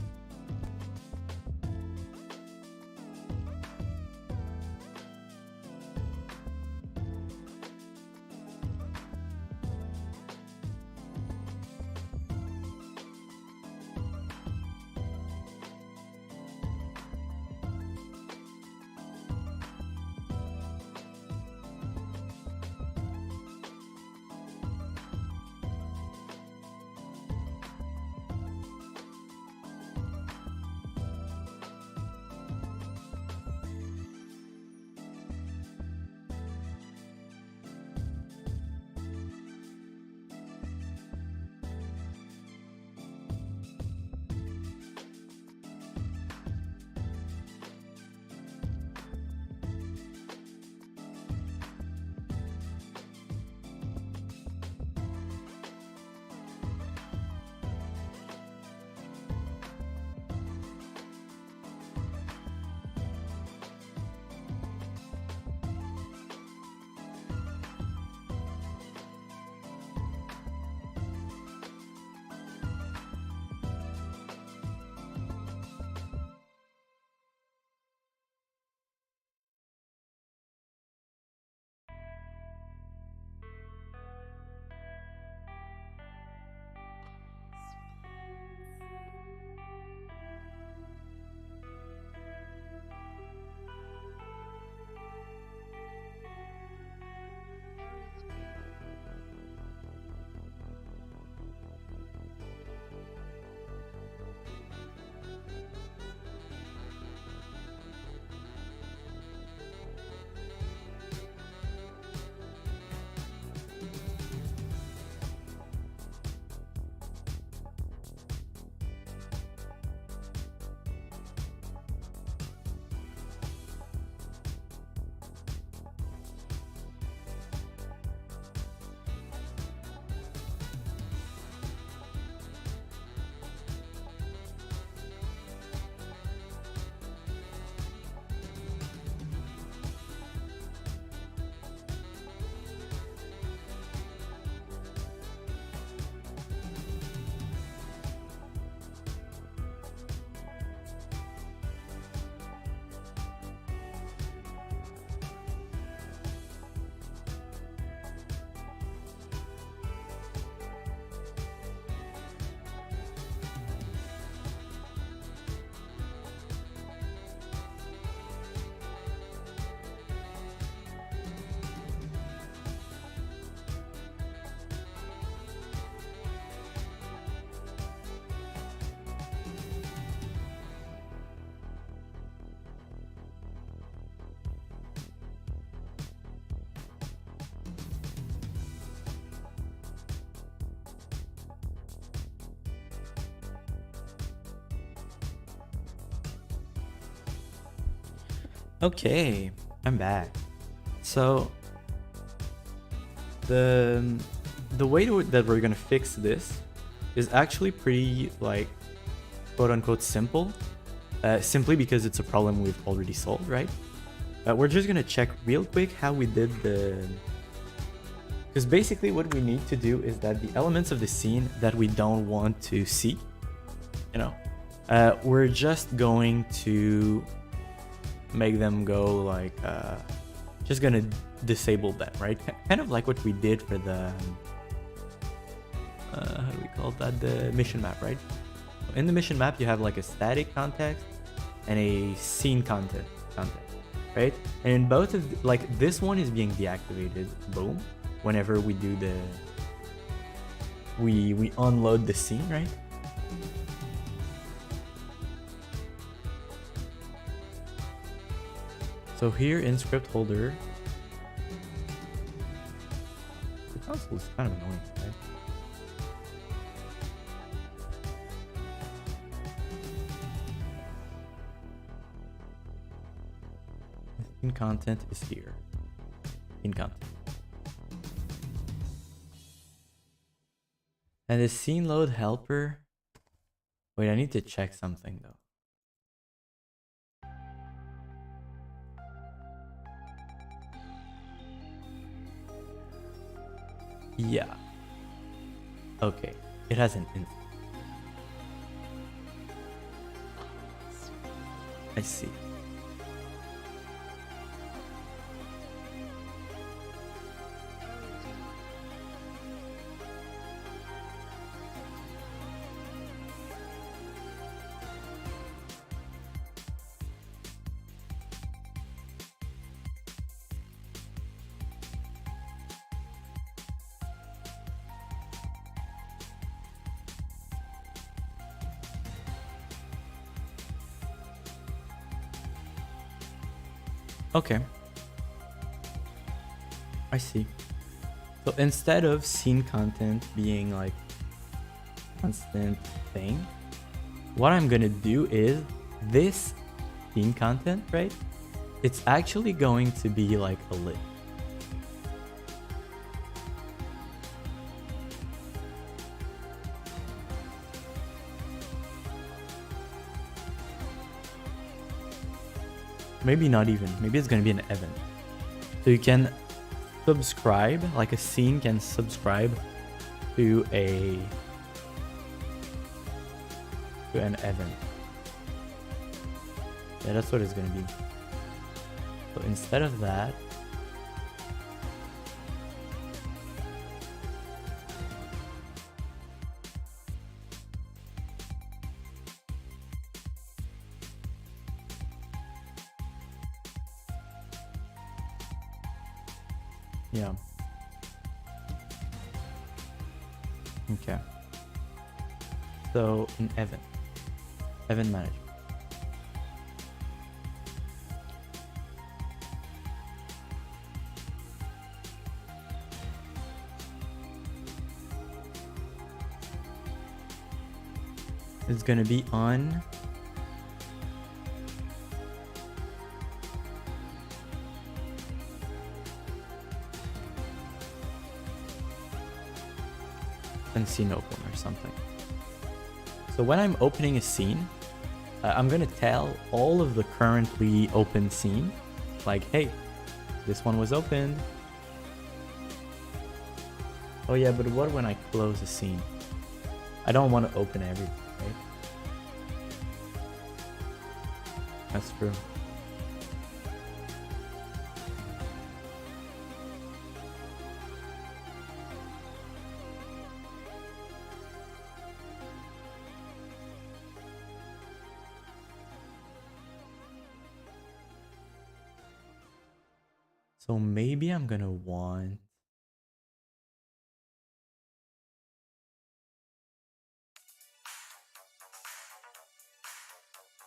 Okay, I'm back. So the way that we're gonna fix this is actually pretty, like, quote unquote simple, simply because it's a problem we've already solved, right? We're just gonna check real quick how we did because basically what we need to do is that the elements of the scene that we don't want to see, you know, we're just going to make them go like, just gonna disable them, right? Kind of like what we did for the, how do we call that? The mission map, right? In the mission map, you have like a static context and a scene context, right? And in both of like this one is being deactivated, boom, whenever we do the, we unload the scene, right? So here in script holder, the console is kind of annoying, right? In content is here. In content. And the scene load helper. Wait, I need to check something though. Yeah. Okay. It has an instance. I see. Okay. I see. So instead of scene content being like constant thing, what I'm gonna do is this scene content, right? It's actually going to be like a list. Maybe not even. Maybe it's gonna be an event. So you can subscribe, like a scene can subscribe to an event. Yeah, that's what it's gonna be. So instead of that, yeah. Okay. So in event management. It's gonna be on and scene open or something. So when I'm opening a scene, I'm gonna tell all of the currently open scene, like, hey, this one was opened. Oh yeah, but what when I close a scene? I don't want to open everything, right? That's true. So maybe I'm gonna want,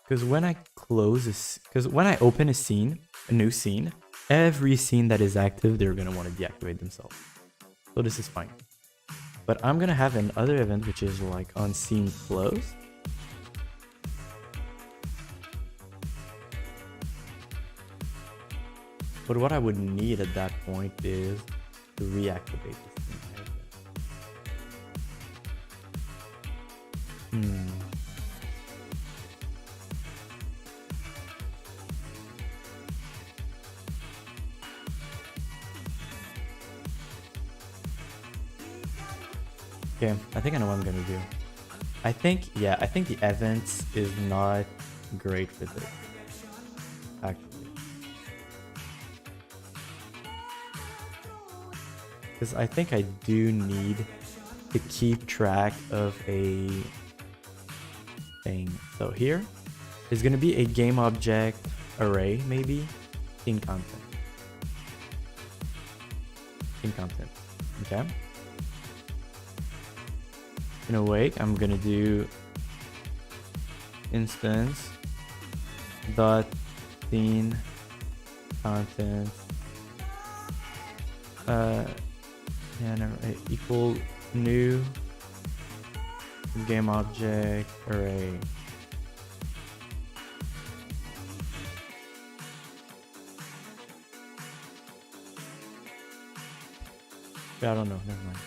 because when I close this, because when I open a scene, a new scene, every scene that is active, they're gonna want to deactivate themselves. So this is fine. But I'm gonna have another event which is like on scene close. But what I would need at that point is to reactivate this thing. Okay, I think I know what I'm gonna do. I think the events is not great for this, actually. Because I think I do need to keep track of a thing. So here is gonna be a game object array, maybe, in content. Okay. In awake, I'm gonna do instance dot scene content equal new game object array. I don't know, never mind.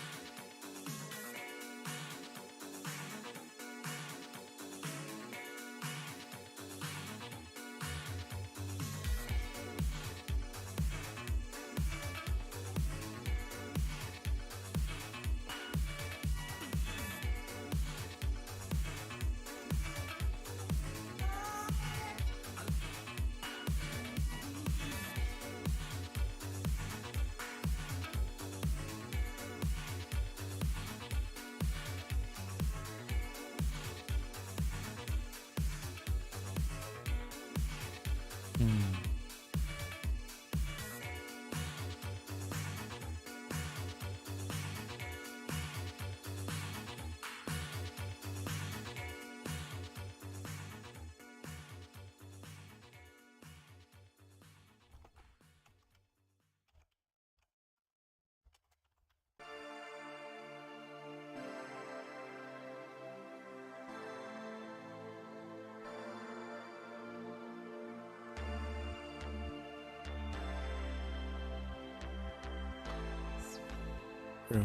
True.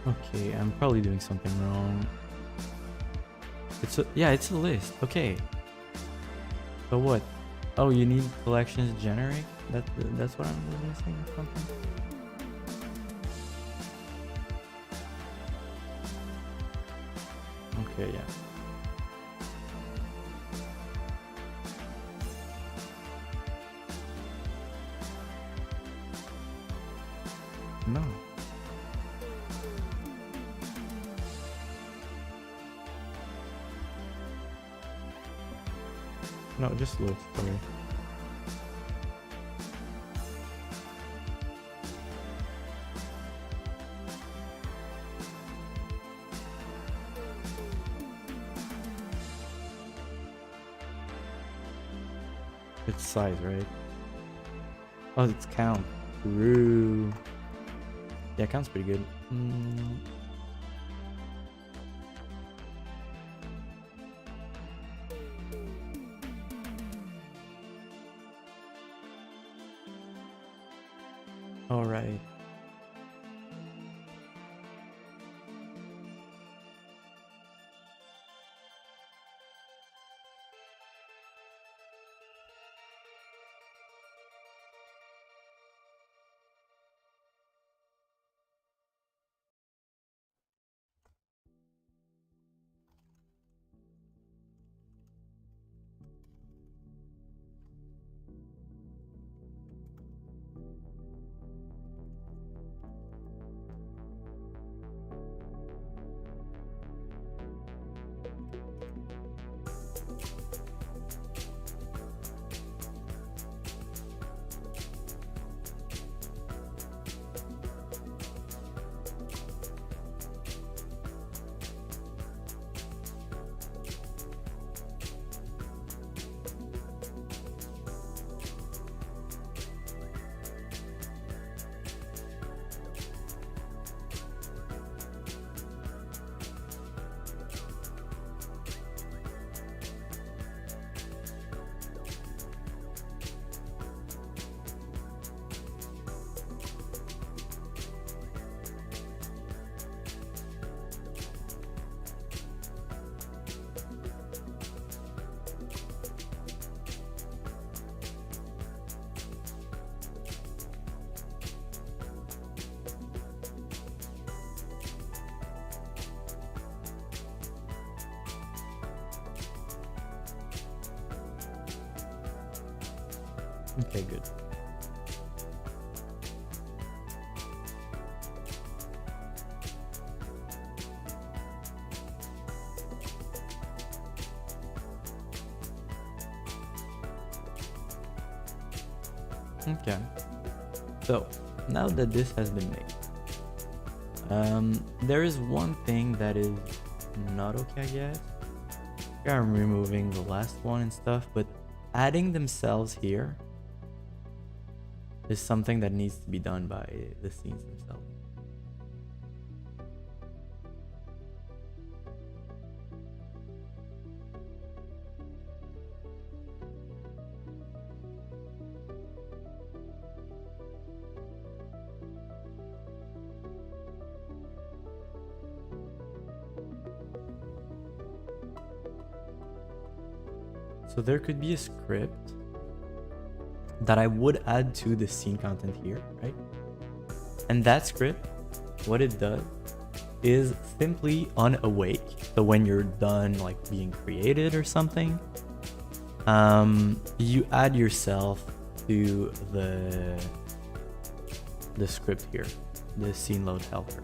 Okay, I'm probably doing something wrong. It's a list. Okay. So what? Oh, you need collections generate? That's what I'm missing or something? Okay, yeah. No. No, just load story. It's size, right? Oh, it's count. True. Yeah, count's pretty good. All right. Okay, good. Okay. So now that this has been made, there is one thing that is not okay, I guess. Yeah, I'm removing the last one and stuff, but adding themselves here is something that needs to be done by the scenes themselves. So there could be a script that I would add to the scene content here, right? And that script, what it does is simply on awake. So when you're done like being created or something, you add yourself to the script here, the scene load helper.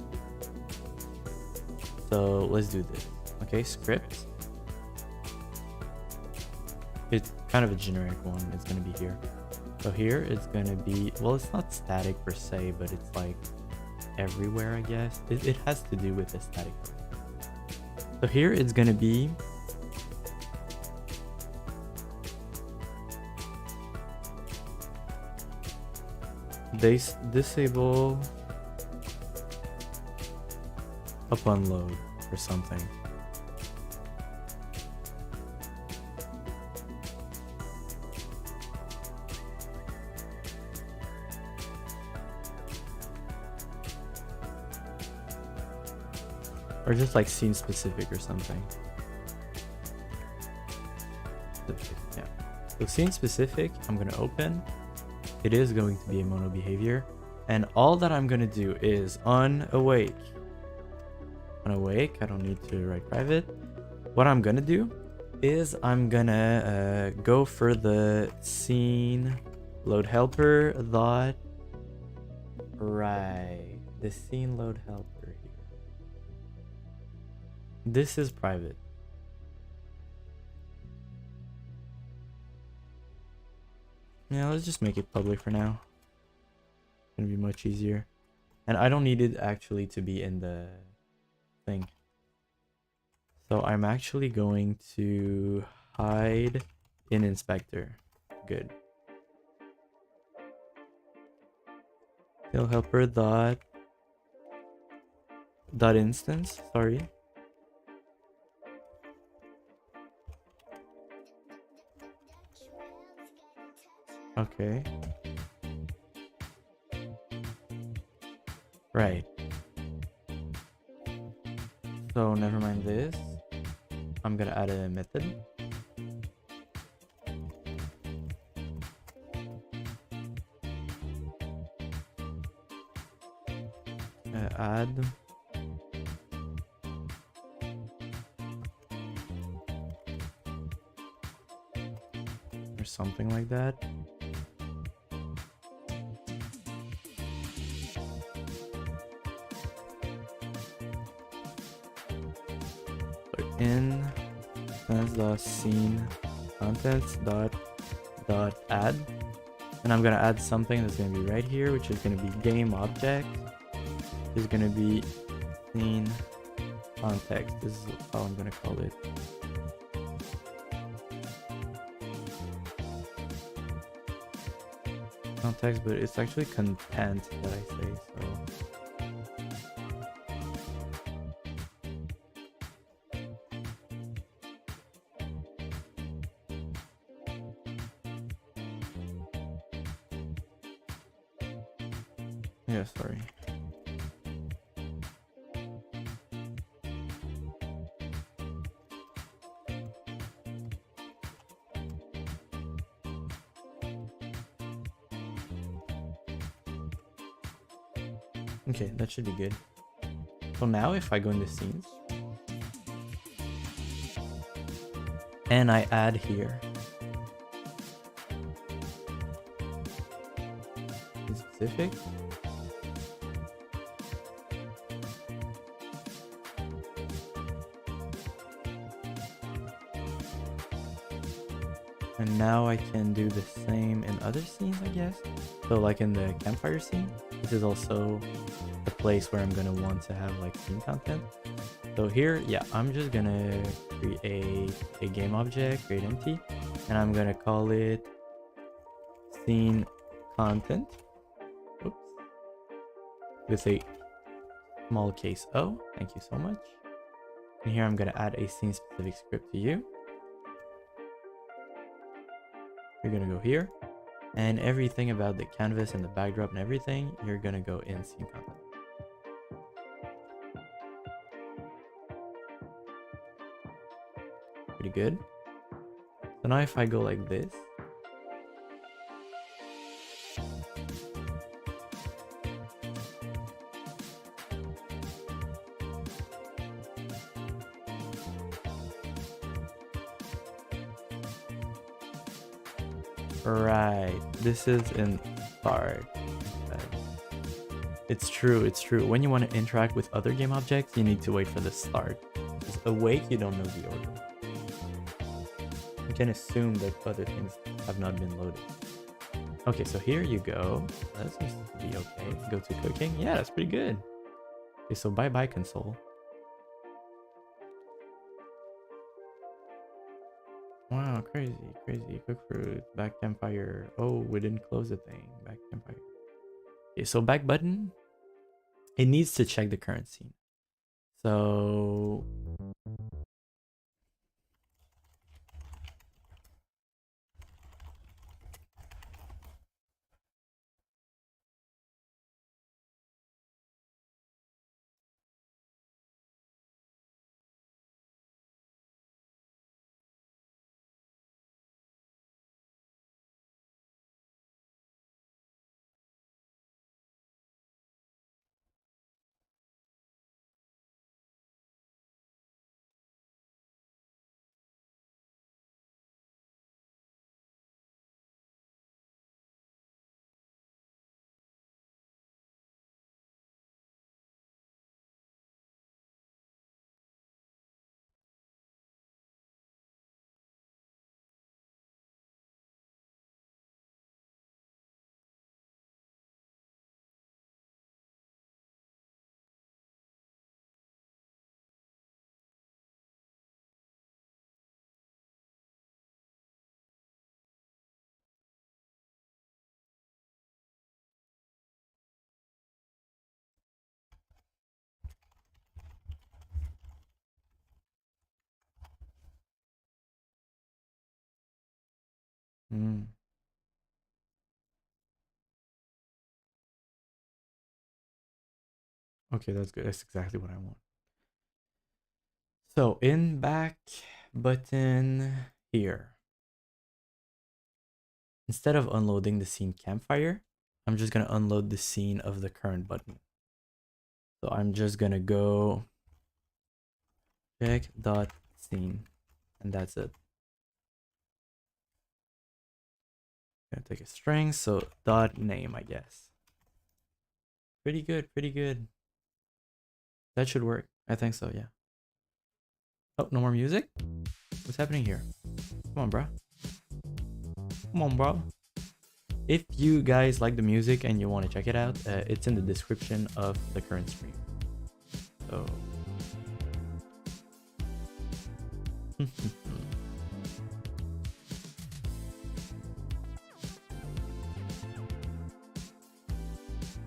So let's do this. Okay, script. It's kind of a generic one. It's going to be here. So here it's going to be, well, it's not static per se, but it's like everywhere, I guess. It has to do with aesthetic. So here it's going to be disable upon load or something. Or just like scene specific or something. Yeah. So scene specific, I'm gonna open. It is going to be a mono behavior. And all that I'm gonna do is on awake. On awake, I don't need to write private. What I'm gonna do is I'm gonna go for the scene load helper dot right. The scene load helper here. This is private. Yeah, let's just make it public for now. It's gonna be much easier. And I don't need it actually to be in the thing. So I'm actually going to hide in inspector. Good. Tail helper dot instance, sorry. Okay. Right. So never mind this. I'm gonna add a method. Add or something like that. So in the scene contents dot add, and I'm gonna add something that's gonna be right here, which is gonna be game object. Is gonna be scene context. This is how I'm gonna call it. Context, but it's actually content that I say, so. Yeah, sorry. Okay, that should be good. So now if I go into scenes and I add here specific, and now I can do the same in other scenes, I guess. So like in the campfire scene, this is also the place where I'm gonna want to have like scene content. So here, yeah, I'm just gonna create a game object, create empty, and I'm gonna call it scene content. Oops. With a small case O. Thank you so much. And here I'm gonna add a scene specific script to you. You're gonna go here, and everything about the canvas and the backdrop and everything, you're gonna go in scene content. Pretty good. So now if I go like this, right, this is in start. It's true, it's true. When you want to interact with other game objects, you need to wait for the start. Because awake, you don't know the order. You can assume that other things have not been loaded. Okay, so here you go. That seems to be okay. Go to cooking. Yeah, that's pretty good. Okay, so bye-bye console. Wow, crazy, crazy. Cook fruit, back campfire. Oh, we didn't close the thing. Back campfire. Okay, so back button. It needs to check the current scene. So Mm. Okay, that's good. That's exactly what I want. So in back button here. Instead of unloading the scene campfire, I'm just gonna unload the scene of the current button. So I'm just gonna go check dot scene, and that's it. Gonna take a string, so dot name, I guess. Pretty good, pretty good. That should work. I think so, yeah. Oh, no more music? What's happening here? Come on, bro. Come on, bro. If you guys like the music and you want to check it out, it's in the description of the current stream. So...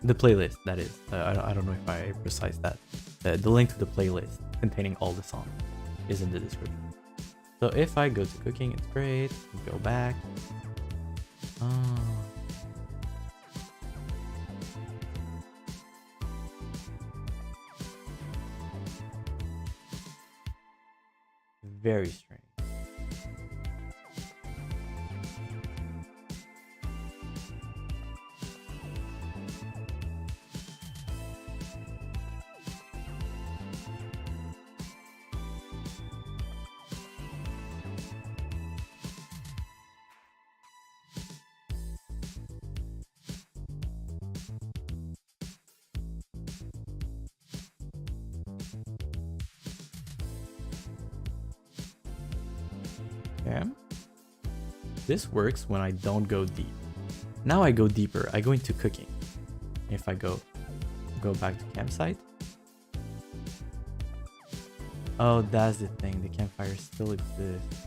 the playlist, that is. I don't know if I precise that. The link to the playlist containing all the songs is in the description. So if I go to cooking, it's great. Go back. Oh. Very strange. Okay. This works when I don't go deep. Now I go deeper. I go into cooking. If I go back to campsite. Oh, that's the thing. The campfire still exists.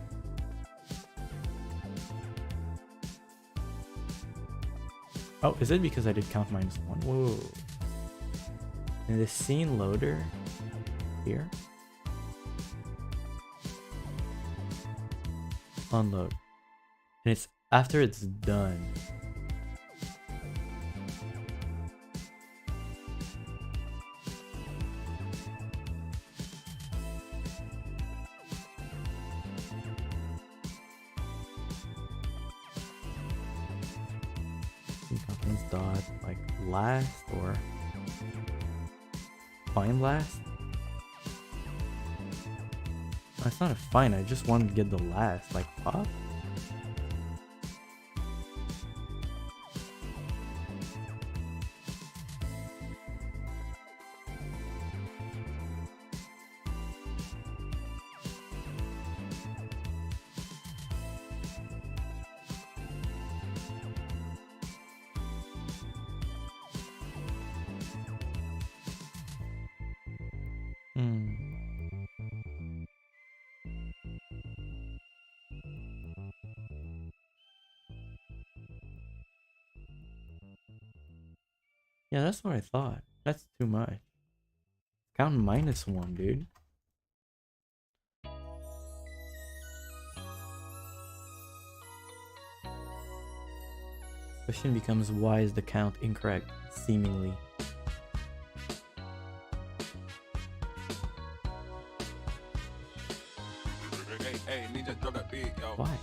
Oh, is it because I did count -1? Whoa. In the scene loader here. Unload. And it's after it's done. Confidence dot like last or find last. It's not a fine, I just want to get the last, like pop. Yeah, that's what I thought. That's too much. Count -1, dude. Question becomes, why is the count incorrect, seemingly? Why?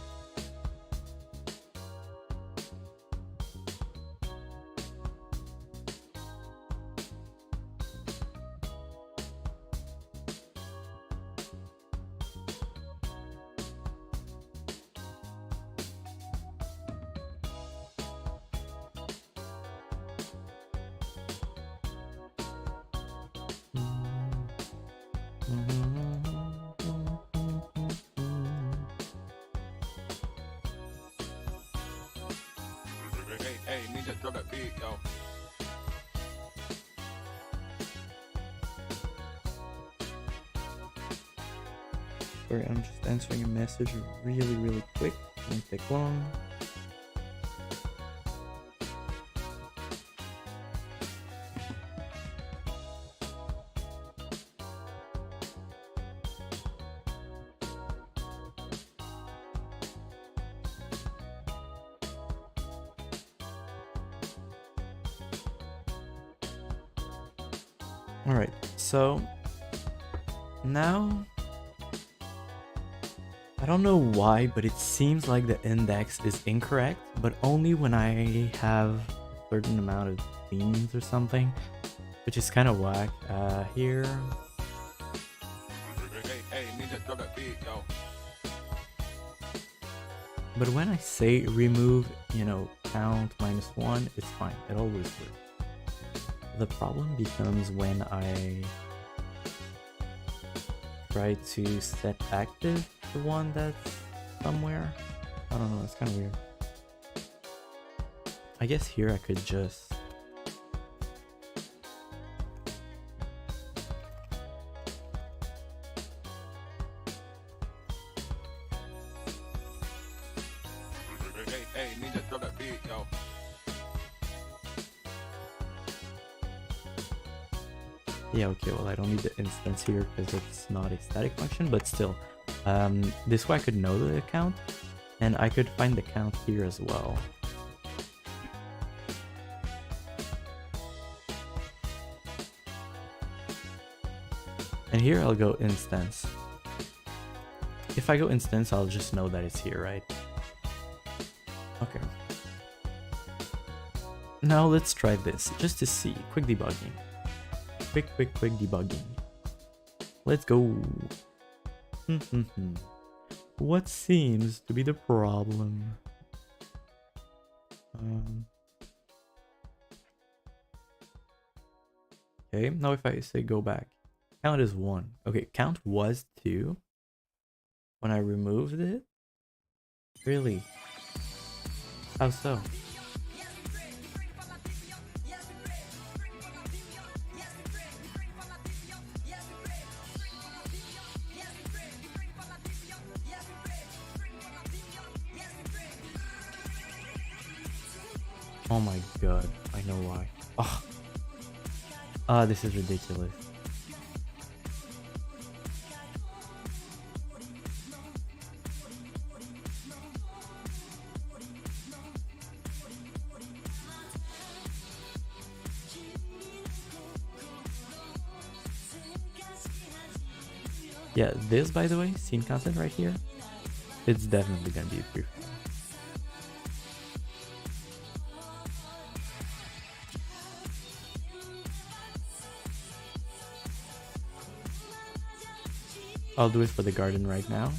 Sorry, I'm just answering a message really quick. Won't take long. All right, so now I don't know why, but it seems like the index is incorrect, but only when I have a certain amount of themes or something, which is kind of whack. Here. But when I say remove, count -1, it's fine. It always works. The problem becomes when I try to set active the one that's somewhere. I don't know, it's kind of weird. I guess here I could just yeah, okay, well I don't need the instance here because it's not a static function, but still, this way I could know the count, and I could find the count here as well. And here I'll go instance. If I go instance, I'll just know that it's here, right? Okay. Now let's try this, just to see. Quick debugging. Quick debugging. Let's go. What seems to be the problem? Okay, now if I say go back, count is 1. Okay, count was 2 when I removed it. Really? How so? Oh my god, I know why. Oh, this is ridiculous. Yeah, this, by the way, scene content right here, it's definitely gonna be a free file. I'll do it for the garden right now.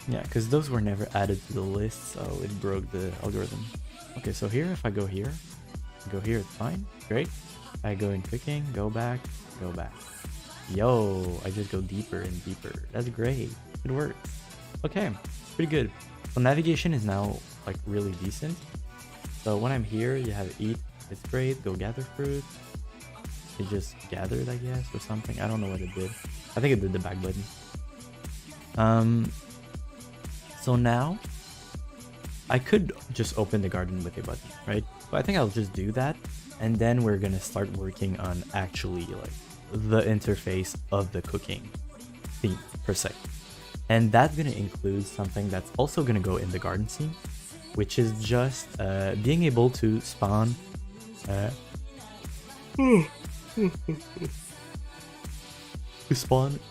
Yeah, because those were never added to the list, so it broke the algorithm. Okay, so here, if I go here, it's fine, great. I go in cooking, go back. Yo, I just go deeper and deeper. That's great, it works. Okay, pretty good. So navigation is now like really decent. So when I'm here, you have eat, it's great, go gather fruit. It just gathered, I guess, or something. I don't know what it did. I think it did the back button. So now I could just open the garden with a button, right? But I think I'll just do that, and then we're gonna start working on actually like the interface of the cooking theme per se. And that's gonna include something that's also gonna go in the garden scene, which is just being able to spawn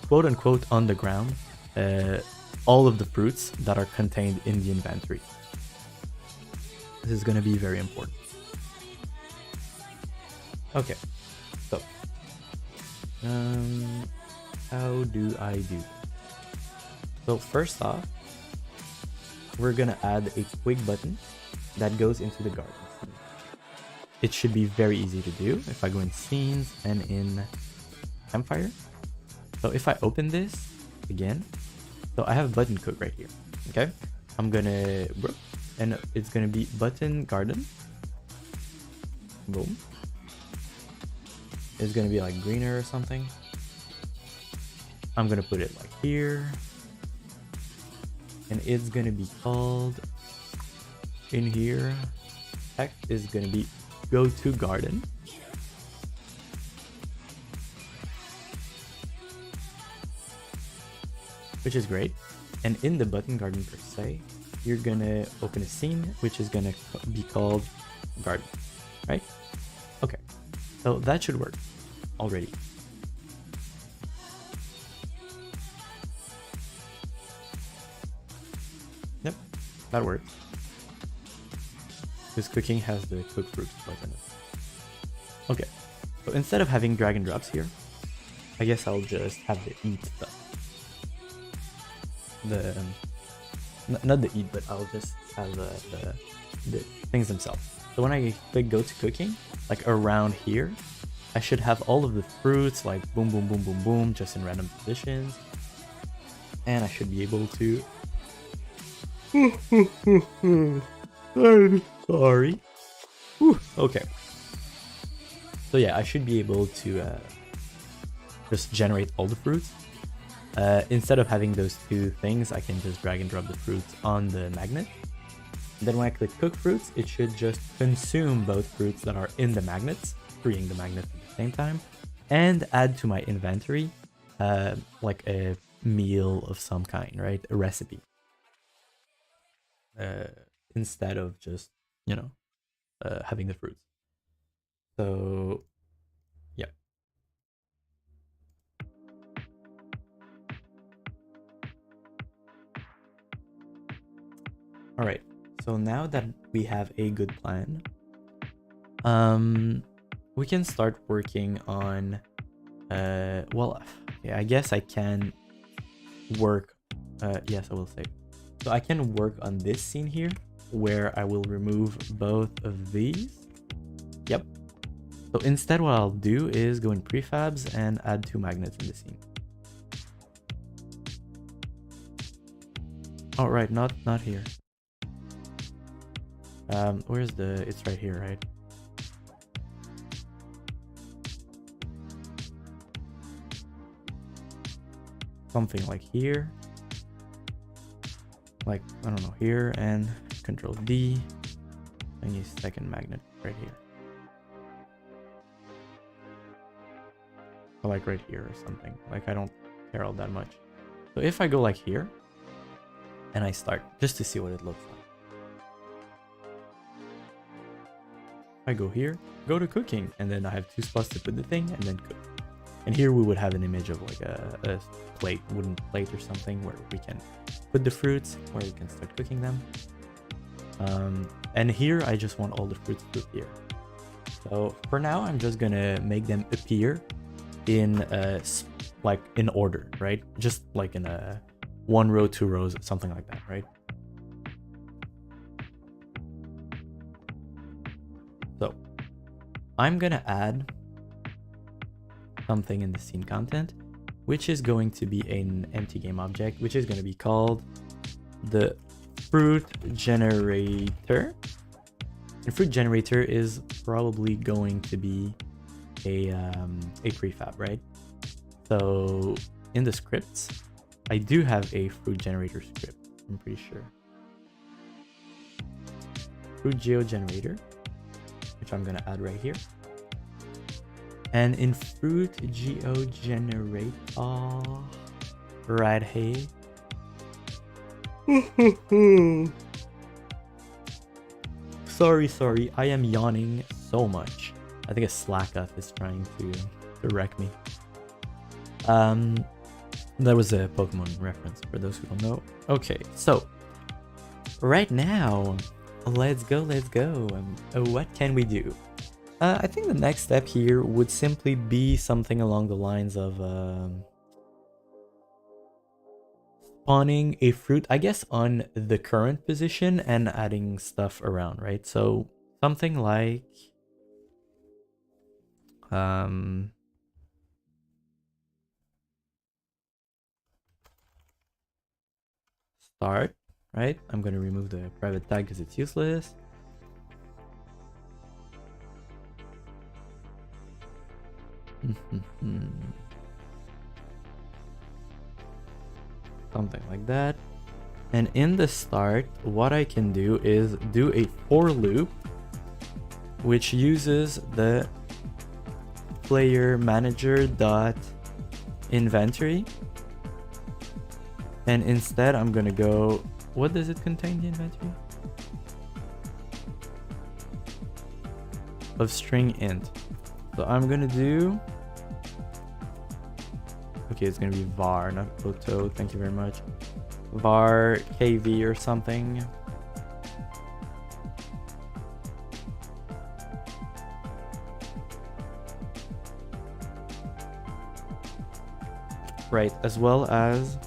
quote unquote on the ground all of the fruits that are contained in the inventory. This is going to be very important. Okay, so how do I do this? So first off, we're going to add a quick button that goes into the garden scene. It should be very easy to do if I go in scenes and in campfire. So if I open this again, so I have button cook right here. Okay, I'm gonna, and it's gonna be button garden. Boom. It's gonna be like greener or something. I'm gonna put it like here, and it's gonna be called in here, text is gonna be go to garden. Which is great. And in the button garden per se, you're gonna open a scene, which is gonna be called garden, right? Okay, so that should work already. Yep, that works. Because cooking has the cook fruits button. Okay, so instead of having drag and drops here, I guess I'll just have the eat stuff. Not the eat, but I'll just have the things themselves. So when I click go to cooking, like around here, I should have all of the fruits like boom, boom, boom, boom, boom, just in random positions. And I should be able to... I'm sorry. Whew. Okay. So yeah, I should be able to just generate all the fruits. Instead of having those two things, I can just drag and drop the fruits on the magnet. Then when I click cook fruits, it should just consume both fruits that are in the magnets, freeing the magnets at the same time, and add to my inventory like a meal of some kind, right? A recipe. Instead of just, you know, having the fruits. So, yeah. All right. So now that we have a good plan, we can start working on, well, yeah, I guess I can work, yes, I will say. So I can work on this scene here where I will remove both of these. Yep. So instead what I'll do is go in prefabs and add 2 magnets in the scene. Oh, right, not here. Where's the, it's right here, right? Something like here. Like, I don't know, here, and Control D, and use second magnet right here. Or like right here or something. Like, I don't care all that much. So if I go like here, and I start, just to see what it looks like. I go here, go to cooking, and then I have 2 spots to put the thing, and then cook. And here we would have an image of like a plate, wooden plate or something, where we can put the fruits, where we can start cooking them. And here I just want all the fruits to appear. So for now, I'm just gonna make them appear in like in order, right? Just like in a 1 row, 2 rows, something like that, right? So I'm gonna add something in the scene content, which is going to be an empty game object, which is going to be called the fruit generator. And fruit generator is probably going to be a prefab, right? So in the scripts, I do have a fruit generator script, I'm pretty sure. Fruit geo generator, which I'm going to add right here. And in fruit geo generate, right here. Sorry, I am yawning so much. I think a Slackoff is trying to wreck me. That was a Pokemon reference for those who don't know. Okay, so right now, let's go. What can we do? I think the next step here would simply be something along the lines of spawning a fruit, I guess, on the current position and adding stuff around, right? So something like start, right? I'm going to remove the private tag because it's useless. Something like that. And in the start, what I can do is do a for loop, which uses the player manager dot inventory. And instead, I'm gonna go, what does it contain, the inventory? Of string int. So I'm gonna do, okay, it's gonna be var, not photo, thank you very much. Var kv or something. Right, as well as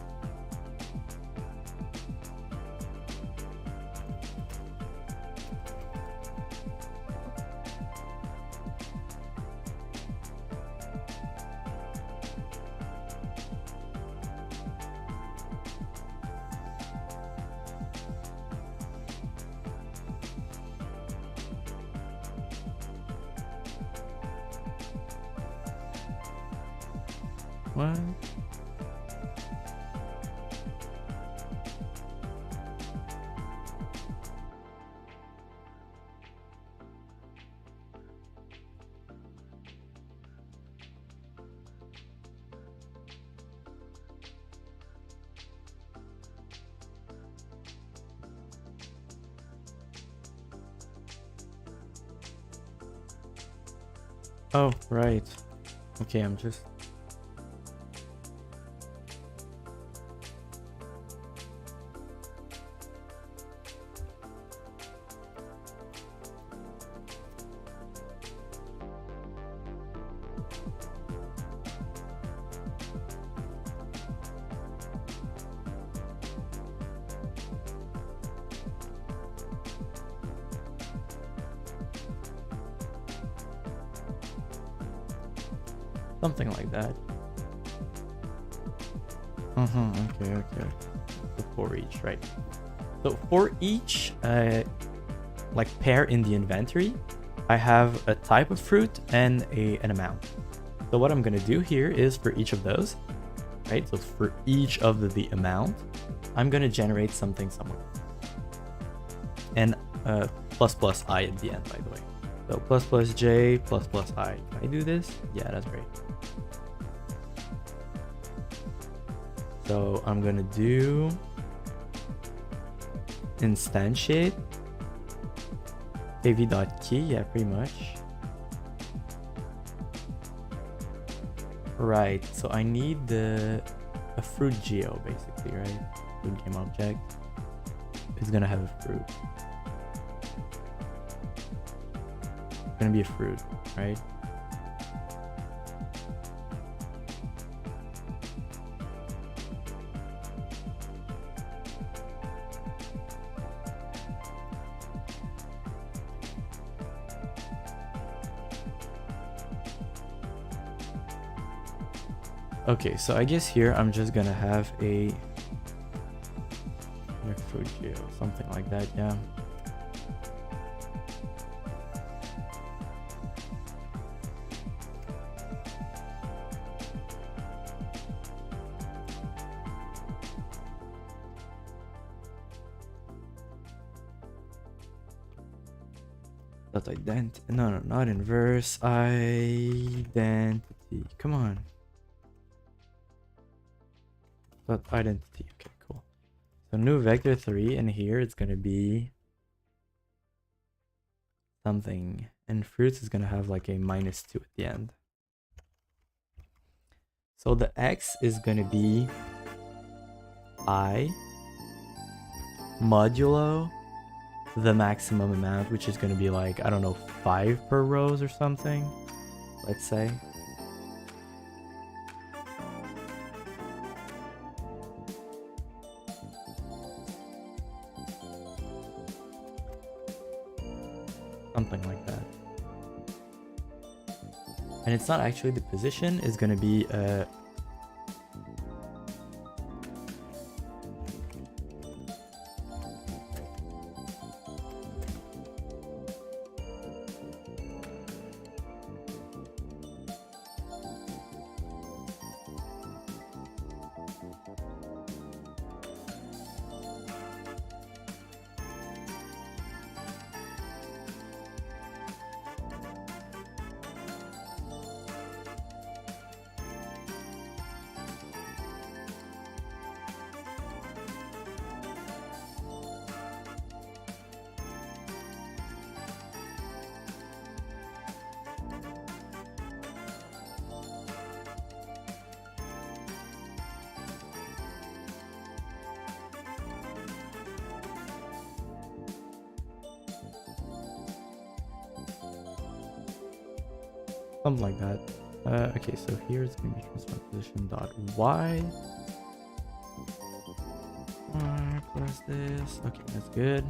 what? Oh, right. Okay, I'm just... something like that. Okay. So for each, right? So for each like pair in the inventory, I have a type of fruit and an amount. So what I'm gonna do here is for each of those, right? So for each of the amount, I'm gonna generate something somewhere. And plus plus I at the end, by the way. So plus plus j plus plus I. Can I do this? Yeah, that's great. So I'm gonna do instantiate kv.key, yeah, pretty much. Right, so I need a fruit geo basically, right? Fruit game object is gonna have a fruit. It's gonna be a fruit, right? Okay, so I guess here I'm just gonna have a fruit geo, something like that, yeah. Dot identity, no, not inverse, identity, come on. Dot identity, okay, cool. So new vector 3, and here it's gonna be something, and fruits is gonna have like a -2 at the end. So the x is gonna be I modulo the maximum amount, which is gonna be like, I don't know, 5 per rows or something, let's say. Something like that. And it's not actually the position, is going to be something like that. Okay, so here it's going to be transform position dot y. Plus this. Okay, that's good.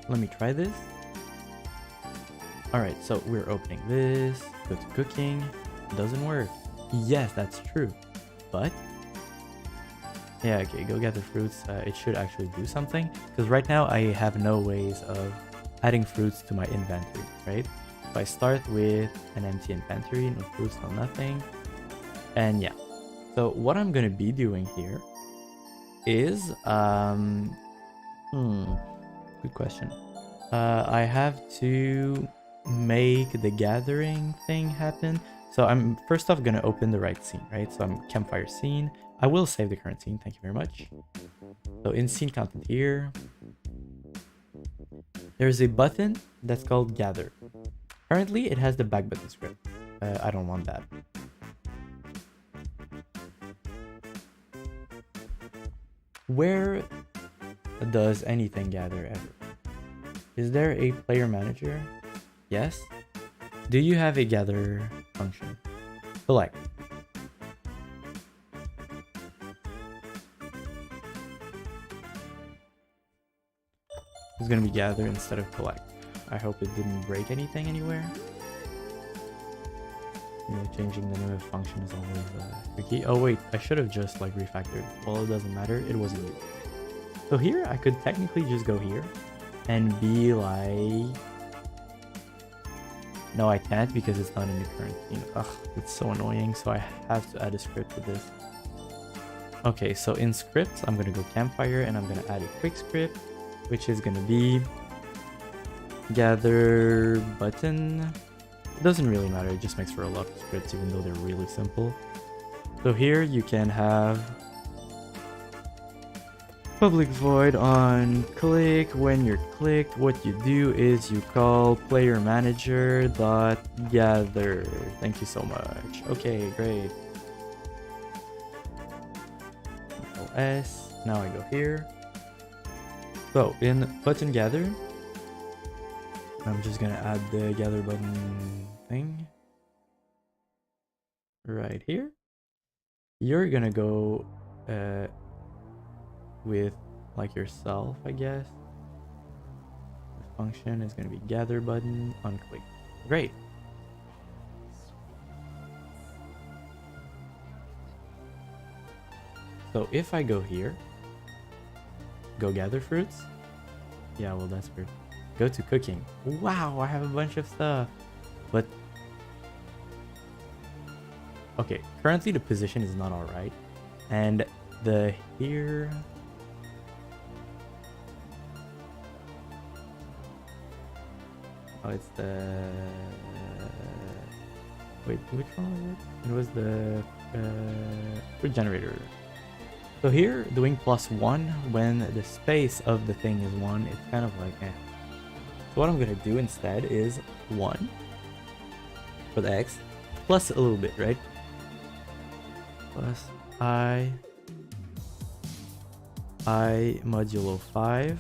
Let me try this. Alright, so we're opening this, go to cooking, it doesn't work. Yes, that's true, but yeah, okay, go gather fruits. It should actually do something, because right now I have no ways of adding fruits to my inventory, right? So I start with an empty inventory, no fruits, no nothing, and yeah. So what I'm gonna be doing here is, good question. I have to make the gathering thing happen. So I'm first off gonna open the right scene, right? So I'm campfire scene. I will save the current scene, thank you very much. So in scene content here, there's a button that's called gather. Currently it has the back button script. I don't want that. Where does anything gather ever? Is there a player manager? Yes. Do you have a gather function? Select. It's gonna be gather instead of collect. I hope it didn't break anything anywhere. You know, changing the name of function is always tricky. Oh wait, I should have just like refactored. Well, it doesn't matter. It wasn't used. So here, I could technically just go here and be like... No, I can't because it's not in the current scene. Ugh, it's so annoying. So I have to add a script to this. Okay, so in scripts, I'm going to go campfire and I'm going to add a quick script, which is going to be gather button. It doesn't really matter. It just makes for a lot of scripts, even though they're really simple. So here you can have public void on click. When you're clicked, what you do is you call player manager dot gather. Thank you so much. Okay, great. OS. Now I go here. So in button gather, I'm just gonna add the gather button thing right here. You're gonna go with like yourself, I guess. The function is going to be gather button on click. Great. So if I go here, go gather fruits. Yeah, well, that's weird. Go to cooking. Wow, I have a bunch of stuff. But okay, currently the position is not all right. And the here... Oh, it's the... Wait, which one was it? It was the fruit generator. So here, doing +1 when the space of the thing is 1, it's kind of like eh. So what I'm gonna do instead is 1 for the x plus a little bit, right? Plus I modulo 5,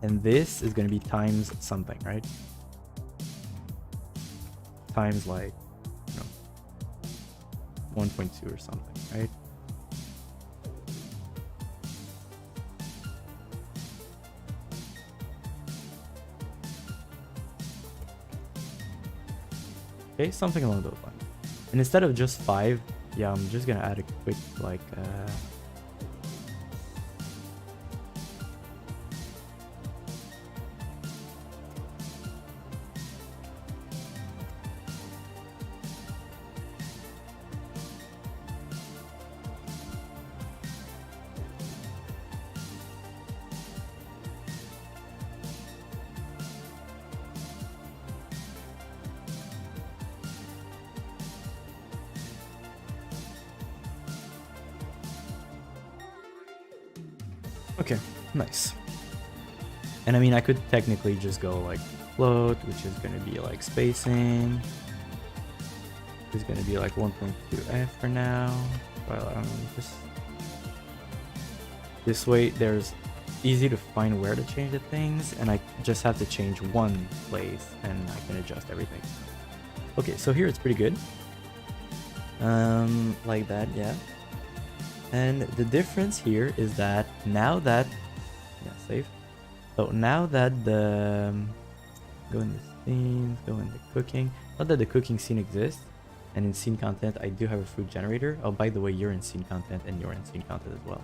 and this is gonna be times something, right? Times like, you know, 1.2 or something, right? Okay, something along those lines. And instead of just 5, yeah, I'm just gonna add a quick like Okay, nice. And I mean, I could technically just go like float, which is going to be like spacing. It's going to be like 1.2f for now. Well, just this way, there's easy to find where to change the things, and I just have to change one place, and I can adjust everything. Okay, so here it's pretty good. Like that, yeah. And the difference here is that now that, yeah, save. So now that the, go in the scenes, go in the cooking. Not that the cooking scene exists, and in scene content, I do have a fruit generator. Oh, by the way, you're in scene content and you're in scene content as well.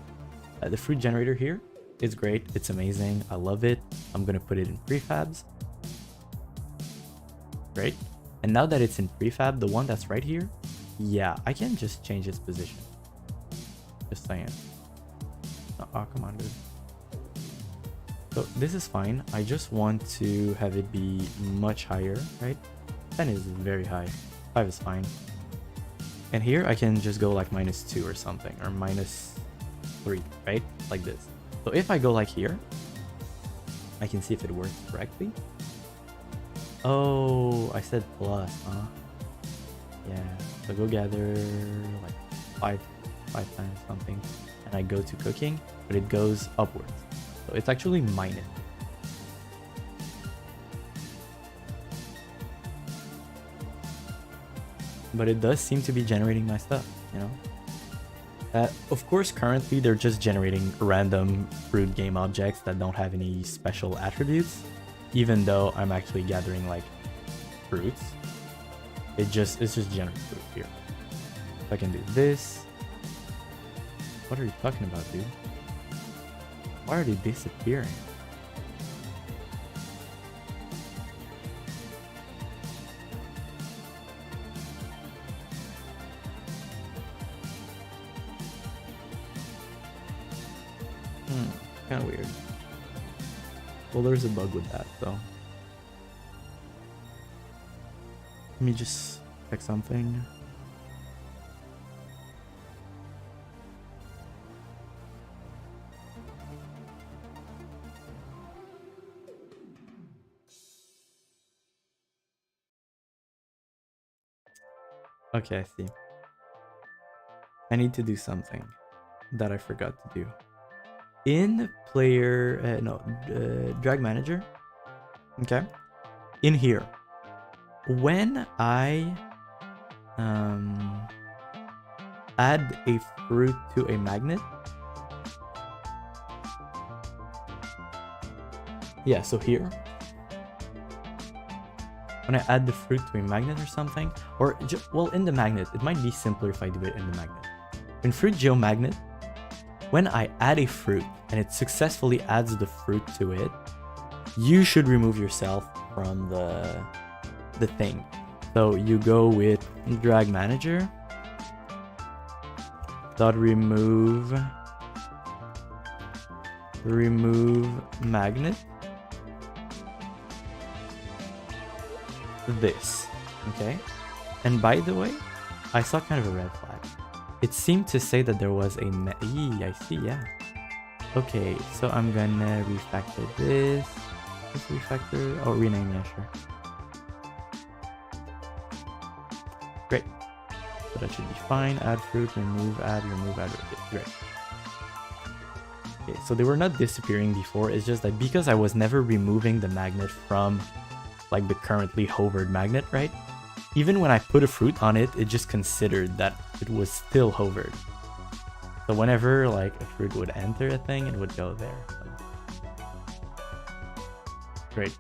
The fruit generator here is great. It's amazing. I love it. I'm going to put it in prefabs. Great. And now that it's in prefab, the one that's right here, yeah, I can just change its position. Just saying. Oh, come on, dude. So this is fine. I just want to have it be much higher, right? 10 is very high. 5 is fine. And here I can just go like -2 or something, or -3, right? Like this. So if I go like here, I can see if it works correctly. Oh, I said plus, huh? Yeah, so go gather like five times something, and I go to cooking, but it goes upwards. So it's actually minus. But it does seem to be generating my stuff, you know? Of course, currently they're just generating random fruit game objects that don't have any special attributes, even though I'm actually gathering like fruits. It's just generating fruit here. If I can do this. What are you talking about, dude? Why are they disappearing? Kind of weird. Well, there's a bug with that, so. Let me just check something. Okay, I see. I need to do something that I forgot to do. In player, drag manager, okay, in here, when I add a fruit to a magnet, yeah, so here, when I add the fruit to a magnet or something, or well, in the magnet, it might be simpler if I do it in the magnet. In Fruit Geomagnet, when I add a fruit and it successfully adds the fruit to it, you should remove yourself from the thing. So you go with drag manager dot remove magnet, this, okay? And by the way, I saw kind of a red flag. It seemed to say that there was a I see, yeah. Okay, so I'm gonna refactor this. Let's refactor. Oh, rename, yeah, sure. Great. So that should be fine. Add fruit, remove, add. Okay, great. Okay, so they were not disappearing before. It's just that because I was never removing the magnet from like the currently hovered magnet, right? Even when I put a fruit on it, it just considered that it was still hovered. So whenever like a fruit would enter a thing, it would go there. So. Great.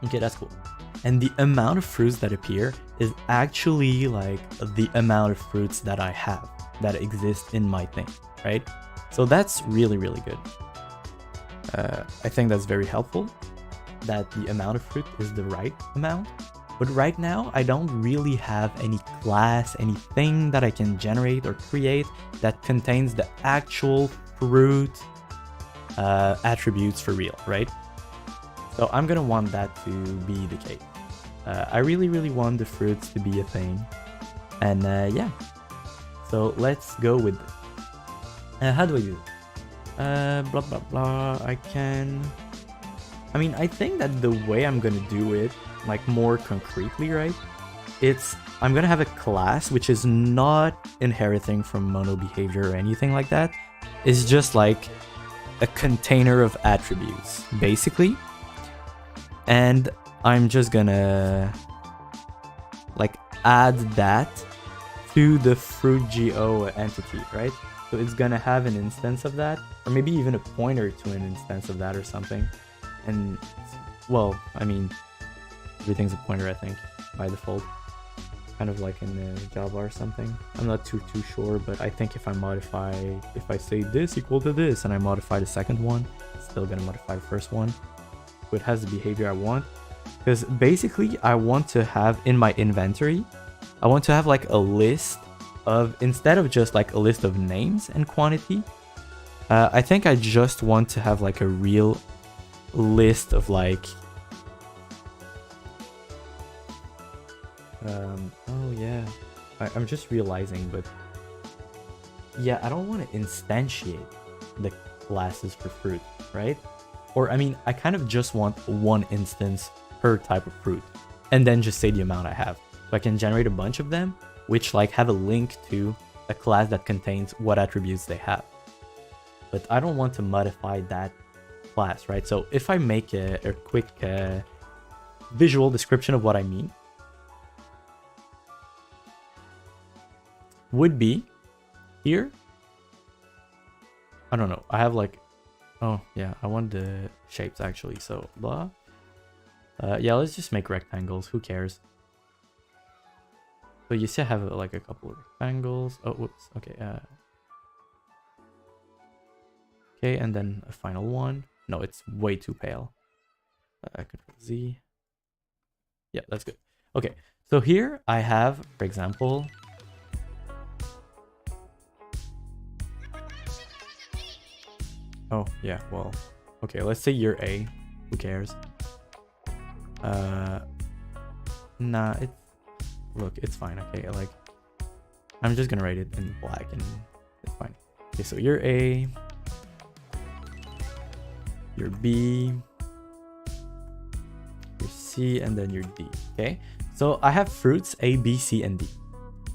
Okay, that's cool. And the amount of fruits that appear is actually like the amount of fruits that I have that exist in my thing, right? So that's really, really good. I think that's very helpful, that the amount of fruit is the right amount. But right now, I don't really have any class, anything that I can generate or create that contains the actual fruit attributes for real, right? So I'm gonna want that to be the case. I really want the fruits to be a thing. And yeah. So let's go with this. How do I do it? Blah blah blah. I mean, I think that the way I'm gonna do it, like more concretely, right? I'm gonna have a class which is not inheriting from mono behavior or anything like that. It's just like a container of attributes, basically. And I'm just gonna like add that to the fruit.go entity, right? So it's gonna have an instance of that, or maybe even a pointer to an instance of that or something. And well, I mean, everything's a pointer, I think, by default. Kind of like in Java or something. I'm not too sure, but I think if I say this equal to this and I modify the second one, it's still gonna modify the first one. So it has the behavior I want. Because basically I want to have in my inventory, I want to have like a list of, instead of just like a list of names and quantity, I think I just want to have like a real list of like oh yeah, I'm just realizing, but yeah, I don't want to instantiate the classes for fruit, right? Or I mean, I kind of just want one instance per type of fruit, and then just say the amount I have. So I can generate a bunch of them, which like have a link to a class that contains what attributes they have. But I don't want to modify that class, right? So if I make a quick visual description of what I mean, would be here. I don't know. I have like, oh yeah, I want the shapes actually. So blah. Yeah, let's just make rectangles. Who cares? So you see, I have like a couple of rectangles. Oh, whoops. Okay. Okay, and then a final one. No, it's way too pale. Control Z. Yeah, that's good. Okay, so here I have, for example, oh yeah, well, okay, let's say year A. Who cares? Nah, look, it's fine. Okay, like, I'm just gonna write it in black and it's fine. Okay, so year A, year B, year C, and then year D. Okay, so I have fruits A, B, C, and D.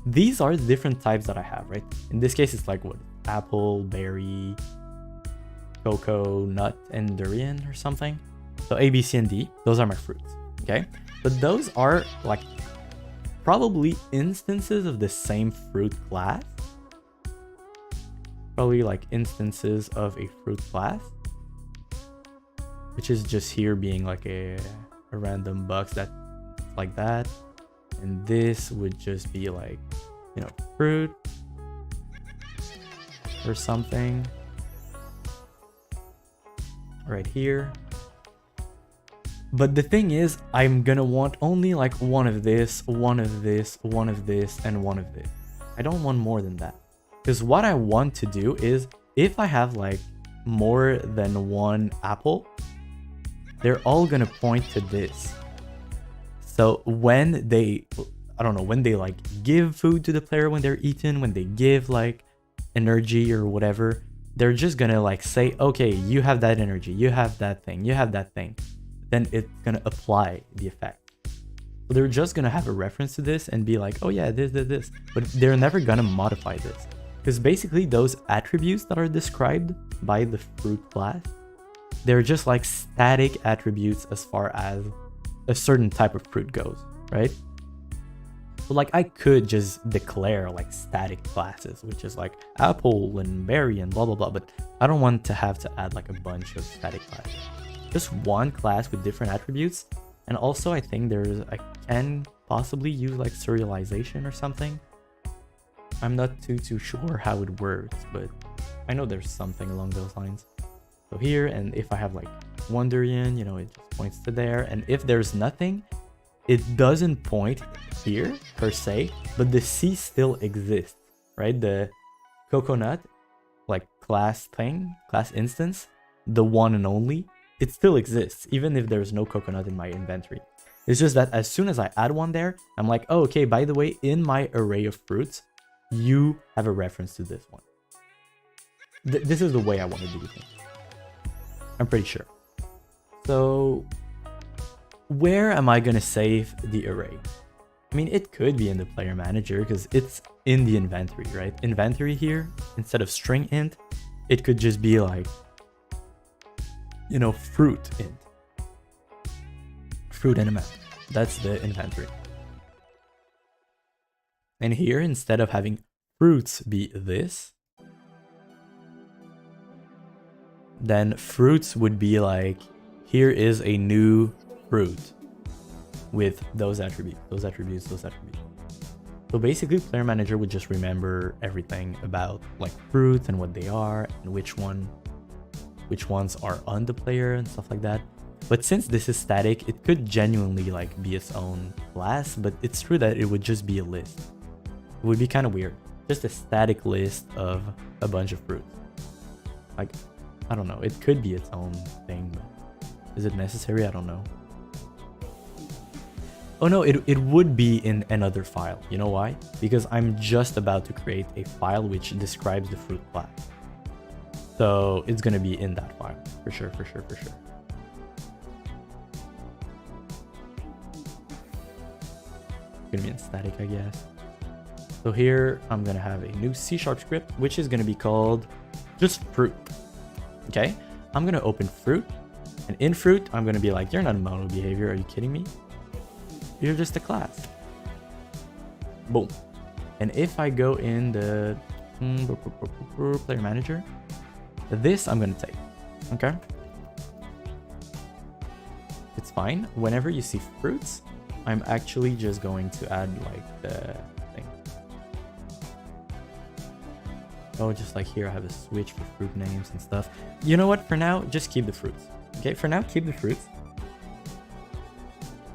These are the different types that I have, right? In this case, it's like what? Apple, berry, cocoa, nut, and durian or something. So A, B, C, and D, those are my fruits. Okay, but those are like probably instances of the same fruit class. Probably like instances of a fruit class, which is just here being like a random box that like that. And this would just be like, you know, fruit or something right here. But the thing is, I'm gonna want only like one of this, one of this, one of this, and one of this. I don't want more than that. Because what I want to do is, if I have like more than one apple, they're all gonna point to this. So when they, I don't know, when they like give food to the player when they're eaten, when they give like energy or whatever, they're just gonna like say, okay, you have that energy, you have that thing, you have that thing. Then it's gonna apply the effect. So they're just gonna have a reference to this and be like, oh yeah, this. But they're never gonna modify this. Because basically those attributes that are described by the fruit class, they're just like static attributes as far as a certain type of fruit goes, right? So like I could just declare like static classes, which is like apple and berry and blah blah blah, but I don't want to have to add like a bunch of static classes. Just one class with different attributes. And also I think I can possibly use like serialization or something. I'm not too sure how it works, but I know there's something along those lines. So here, and if I have like one durian, you know, it just points to there. And if there's nothing, it doesn't point here per se, but the C still exists, right? The coconut, like class instance, the one and only, it still exists, even if there's no coconut in my inventory. It's just that as soon as I add one there, I'm like, oh, okay, by the way, in my array of fruits, you have a reference to this one. This is the way I want to do things. I'm pretty sure. So where am I going to save the array? I mean, it could be in the player manager because it's in the inventory, right? Inventory here, instead of string int, it could just be like, you know, fruit int. Fruit and amount. That's the inventory. And here, instead of having fruits be this, then fruits would be like, here is a new fruit with those attributes, those attributes, those attributes. So basically, player manager would just remember everything about like fruits and what they are and which ones are on the player and stuff like that. But since this is static, it could genuinely like be its own class, but it's true that it would just be a list. It would be kind of weird. Just a static list of a bunch of fruits. Like, I don't know, it could be its own thing, but is it necessary? I don't know. Oh no, it would be in another file. You know why? Because I'm just about to create a file which describes the fruit class. So it's gonna be in that file, for sure, for sure, for sure. Gonna be in static, I guess. So here I'm gonna have a new C# script, which is gonna be called just fruit. Okay, I'm gonna open fruit, and in fruit I'm gonna be like, you're not a mono behavior. Are you kidding me? You're just a class. Boom. And if I go in the player manager, this I'm gonna take. Okay, it's fine. Whenever you see fruits, I'm actually just going to add like the thing. Oh, just like here I have a switch for fruit names and stuff. You know what? For now, just keep the fruits. Okay, for now, keep the fruits.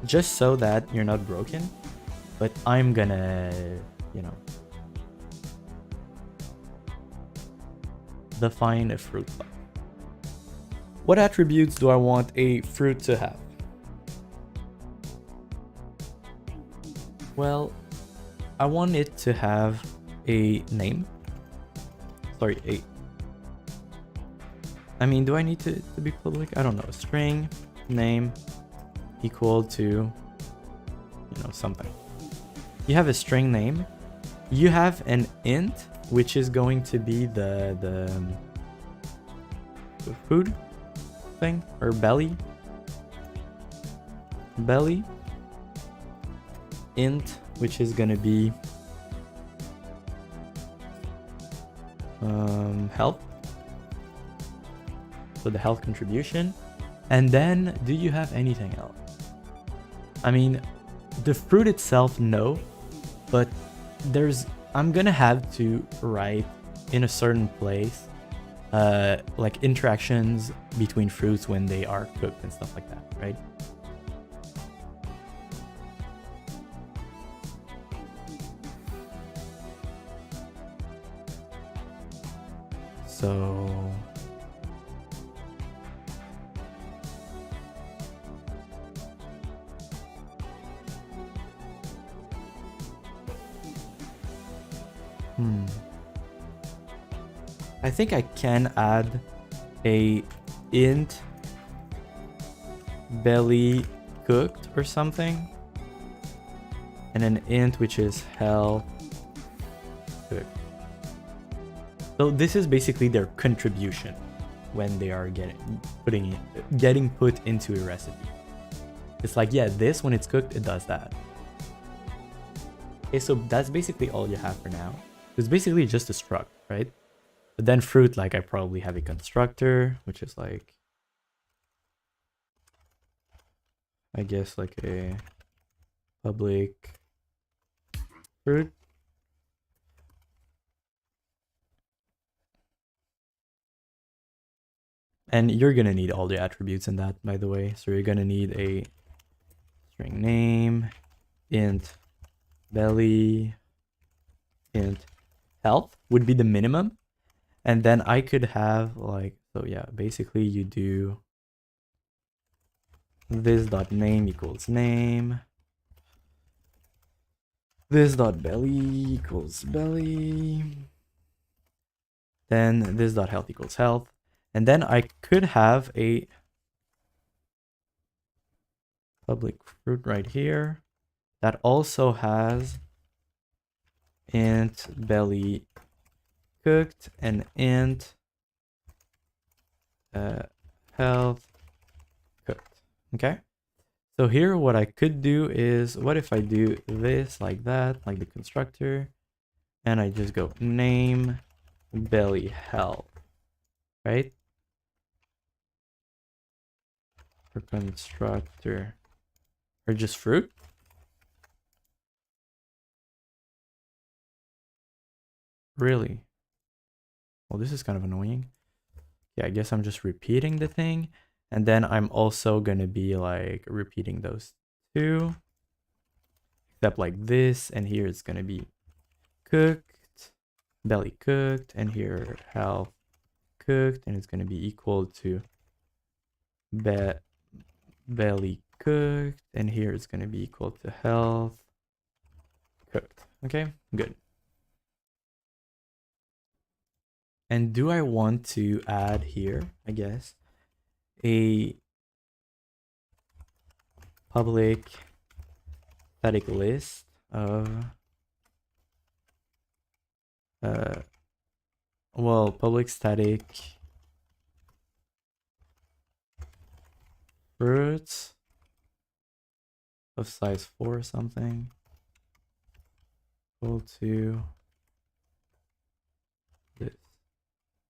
Just so that you're not broken. But I'm gonna, you know, define a fruit class. What attributes do I want a fruit to have? Well, I want it to have a name. Sorry, I mean, do I need to be public? I don't know. String name equal to, you know, something. You have a string name. You have an int, which is going to be the food thing, or belly. Int, which is gonna be health. So the health contribution. And then do you have anything else? I mean, the fruit itself, no, but I'm gonna have to write in a certain place like interactions between fruits when they are cooked and stuff like that, right? So I think I can add a int belly cooked or something, and an int which is hell cooked. So this is basically their contribution when they are getting put into a recipe. It's like, yeah, this when it's cooked, it does that. Okay, so that's basically all you have for now. It's basically just a struct, right? But then fruit, like I probably have a constructor, which is like, I guess like a public fruit. And you're gonna need all the attributes in that, by the way. So you're gonna need a string name, int belly, int health would be the minimum. And then I could have like, so yeah, basically you do this dot name equals name. This dot belly equals belly. Then this dot health equals health. And then I could have a public fruit right here that also has int belly cooked and int health cooked. Okay. So here what I could do is, what if I do this like that, like the constructor, and I just go name belly health, right? For constructor, or just fruit. Really? Well, this is kind of annoying. Yeah, I guess I'm just repeating the thing. And then I'm also going to be like repeating those two. Except like this. And here it's going to be cooked, belly cooked. And here health cooked. And it's going to be equal to belly cooked. And here it's going to be equal to health cooked. Okay, good. And do I want to add here, I guess, a public static list of well, public static fruits of size 4 or something equal to this,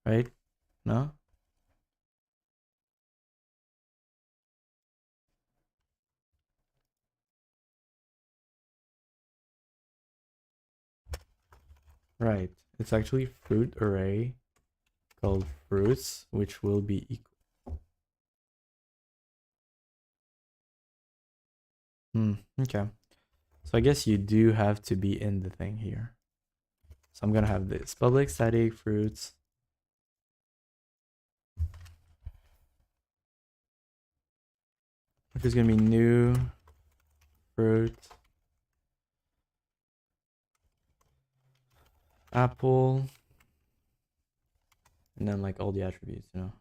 right? No? Right. It's actually fruit array called fruits, which will be equal. Okay. So I guess you do have to be in the thing here. So I'm gonna have this public static fruits. Which is gonna be new fruit. Apple. And then like all the attributes, you know.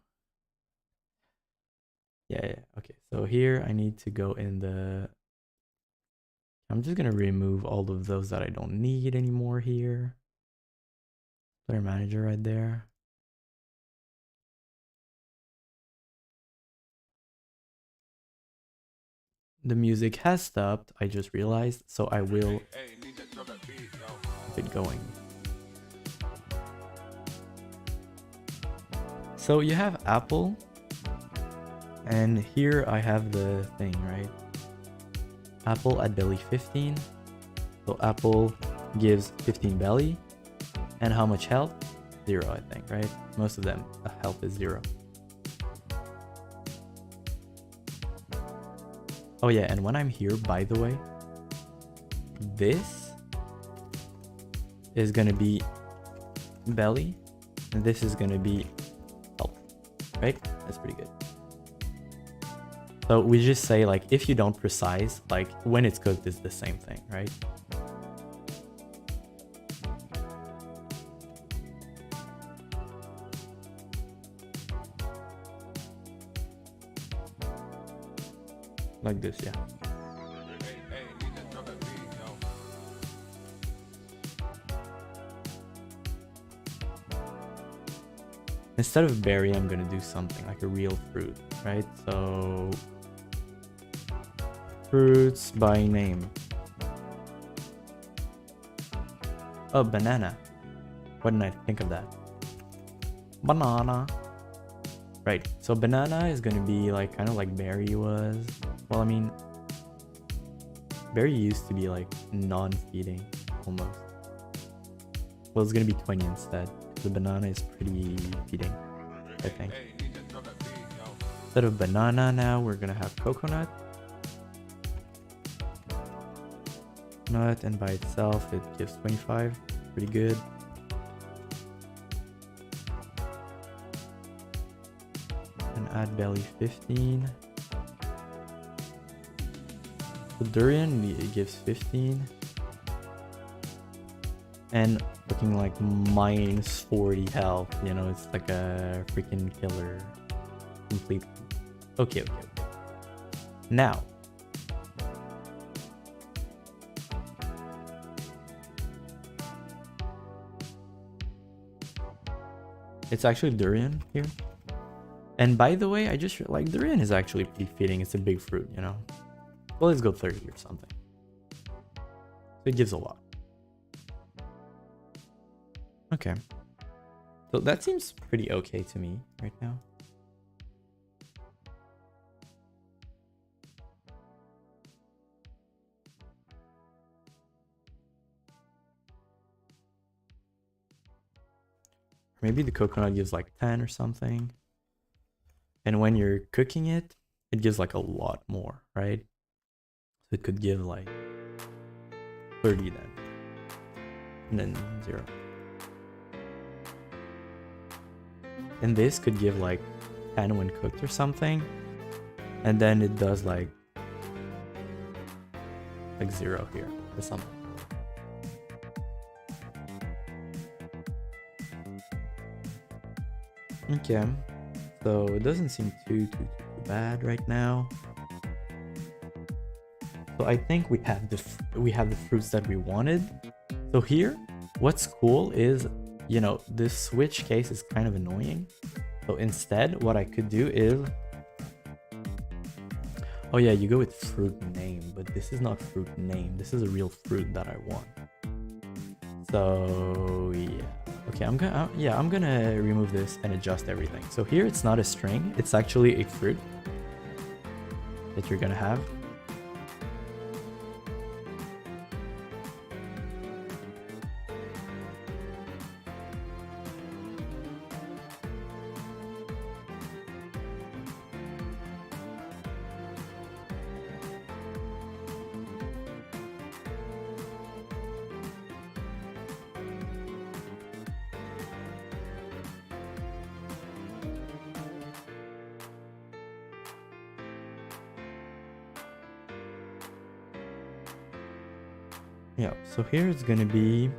Yeah. Okay, so here I need to go in the... I'm just gonna remove all of those that I don't need anymore here. Player manager right there. The music has stopped, I just realized, so I will keep it going. So you have Apple, and here I have the thing, right? Apple at belly 15. So Apple gives 15 belly. And how much health? 0, I think, right? Most of them, health is 0. Oh yeah, and when I'm here, by the way, this is gonna be belly, and this is gonna be health, right? That's pretty good. So we just say, like, if you don't precise, like, when it's cooked, it's the same thing, right? Like this, yeah. Instead of berry, I'm gonna do something like a real fruit, right? So fruits by name. Oh, banana. Why didn't I think of that? Banana. Right, so banana is gonna be like kind of like berry was. Well, I mean, berry used to be like non-feeding almost. Well, it's gonna be 20 instead. The banana is pretty feeding, I think. Instead of banana now, we're gonna have coconut. Nut, and by itself, it gives 25. Pretty good. And add belly 15. So durian it gives 15. And looking like minus 40 health, you know, it's like a freaking killer. Completely. Okay. Now. It's actually durian here. And by the way, I just like durian is actually pretty fitting. It's a big fruit, you know. Well, let's go 30 or something. So it gives a lot. Okay. So that seems pretty okay to me right now. Maybe the coconut gives like 10 or something. And when you're cooking it, it gives like a lot more, right? So it could give like 30 then. And then 0. And this could give like 10 when cooked or something. And then it does like 0 here or something. Okay. So it doesn't seem too bad right now. So I think we have the fruits that we wanted. So here, what's cool is, you know, this switch case is kind of annoying. So instead, what I could do is, oh yeah, you go with fruit name, but this is not fruit name. This is a real fruit that I want. So yeah. Okay, I'm gonna remove this and adjust everything. So here it's not a string, it's actually a fruit that you're gonna have. Yeah, so here it's gonna be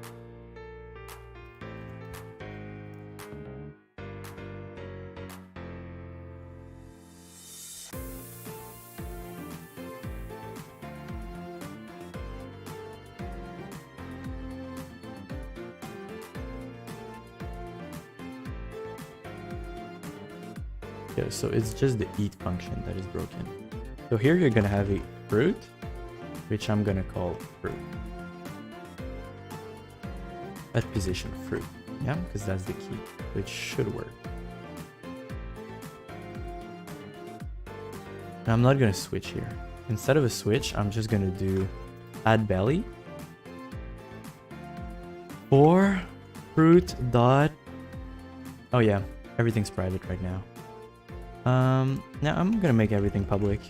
yeah, so it's just the eat function that is broken. So here you're gonna have a fruit, which I'm gonna call fruit. At position fruit, yeah, because that's the key, which should work. Now I'm not gonna switch here. Instead of a switch, I'm just gonna do add belly for fruit dot. Oh yeah, everything's private right now. Now I'm gonna make everything public.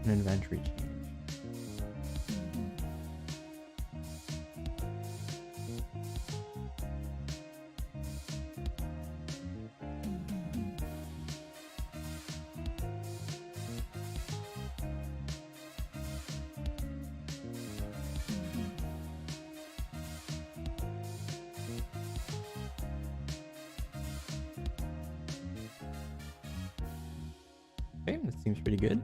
An inventory change. Okay, that seems pretty good.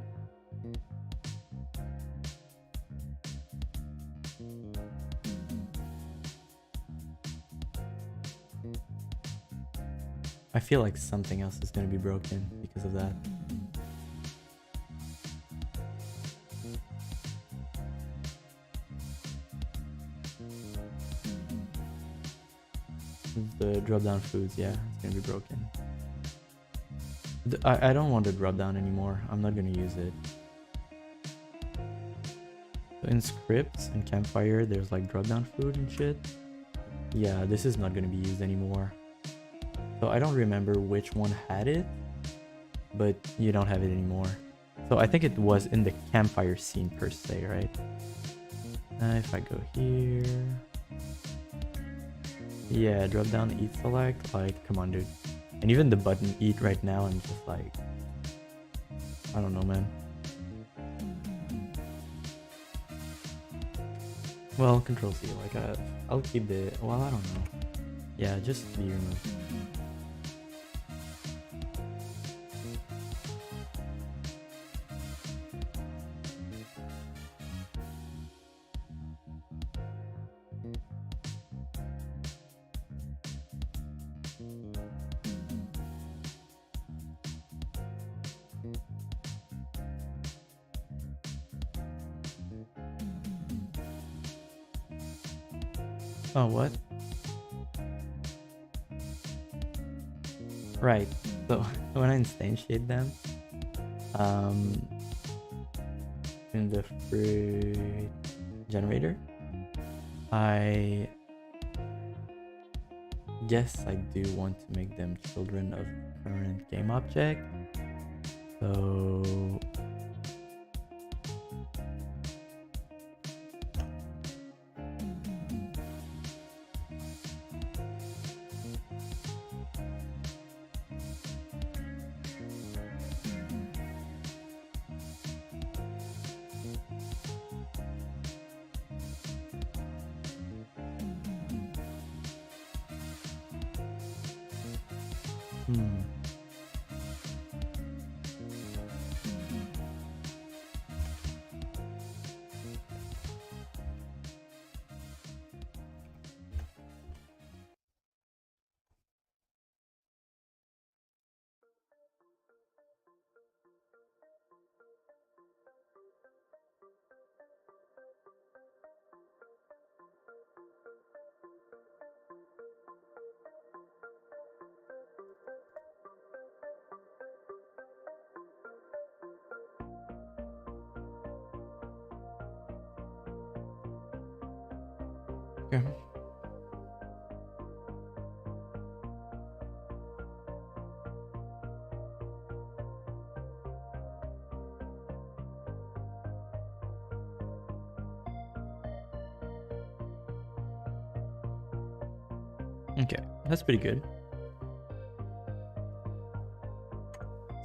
I feel like something else is going to be broken because of that. The drop down foods, yeah, it's going to be broken. I don't want the drop down anymore. I'm not gonna use it. So in scripts and campfire, there's like drop down food and shit. Yeah, this is not gonna be used anymore. So I don't remember which one had it, but you don't have it anymore. So I think it was in the campfire scene per se, right? If I go here, yeah, drop down eat select, like come on dude. And even the button eat right now, I'm just like, I don't know man. Well, control C, like I'll keep the, well I don't know. Yeah, just be removed. Oh, what? Right, so when I instantiate them, in the fruit generator, I guess I do want to make them children of current game object. So okay. Okay, that's pretty good.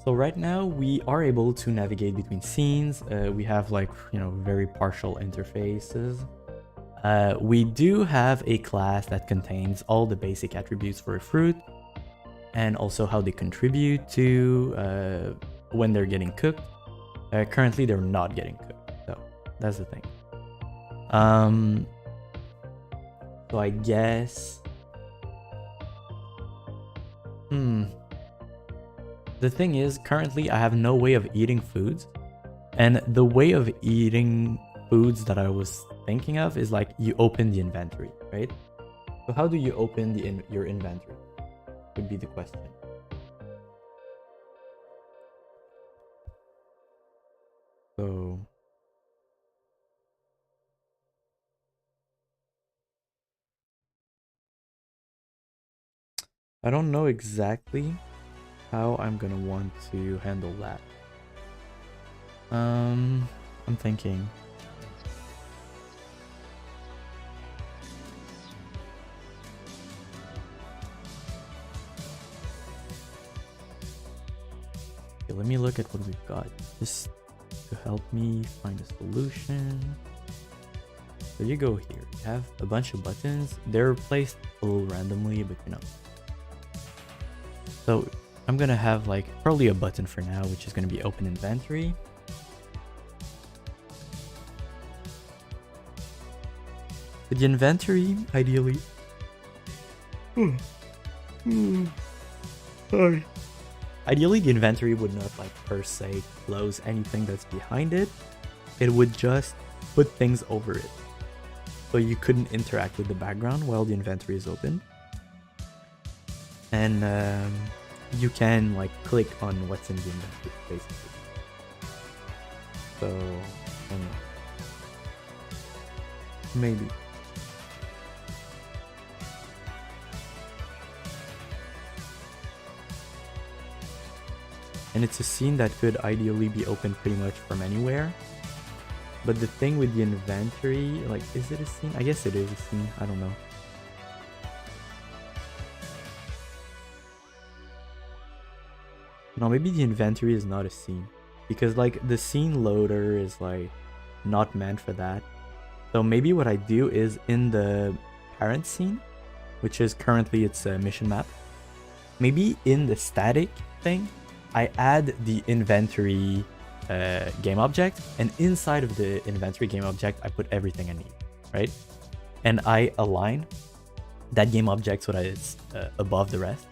So right now we are able to navigate between scenes. We have like, you know, very partial interfaces. We do have a class that contains all the basic attributes for a fruit and also how they contribute to when they're getting cooked. Currently they're not getting cooked, so that's the thing. So I guess the thing is, currently I have no way of eating foods, and the way of eating foods that I was thinking of is like you open the inventory, right? So how do you open your inventory would be the question. So I don't know exactly how I'm gonna want to handle that. I'm thinking. Okay, let me look at what we've got just to help me find a solution. So you go here, you have a bunch of buttons. They're placed a little randomly, but you know. So I'm gonna have like probably a button for now, which is gonna be open inventory. With the inventory, ideally. Sorry. Ideally, the inventory would not like per se close anything that's behind it. It would just put things over it. So you couldn't interact with the background while the inventory is open. And you can like click on what's in the inventory, basically. So, I don't know. Maybe. And it's a scene that could ideally be opened pretty much from anywhere. But the thing with the inventory, like, is it a scene? I guess it is a scene. I don't know. No, maybe the inventory is not a scene. Because, like, the scene loader is, like, not meant for that. So maybe what I do is in the parent scene, which is currently its mission map, maybe in the static thing, I add the inventory game object, and inside of the inventory game object, I put everything I need, right? And I align that game object so that it's above the rest,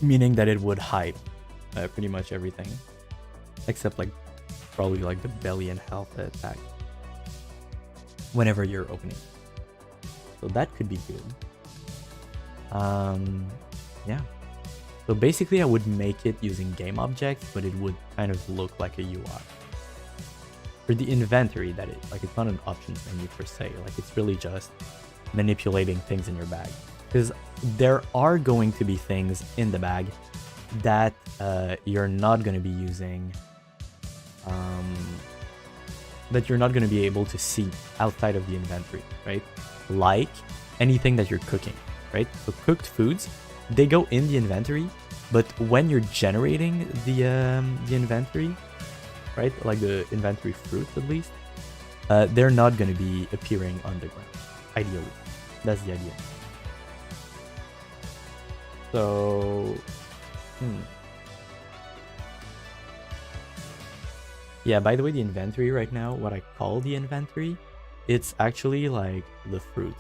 meaning that it would hide pretty much everything, except like probably like the belly and health attack whenever you're opening. So that could be good. Yeah. So basically I would make it using game objects, but it would kind of look like a UI. For the inventory, that is, like, it's not an options menu per se, like it's really just manipulating things in your bag. Because there are going to be things in the bag that you're not going to be using, that you're not going to be able to see outside of the inventory, right? Like anything that you're cooking, right? So cooked foods, they go in the inventory, but when you're generating the inventory, right? Like the inventory fruits at least, they're not going to be appearing on the ground, ideally. That's the idea. So, yeah, by the way, the inventory right now, what I call the inventory, it's actually like the fruit,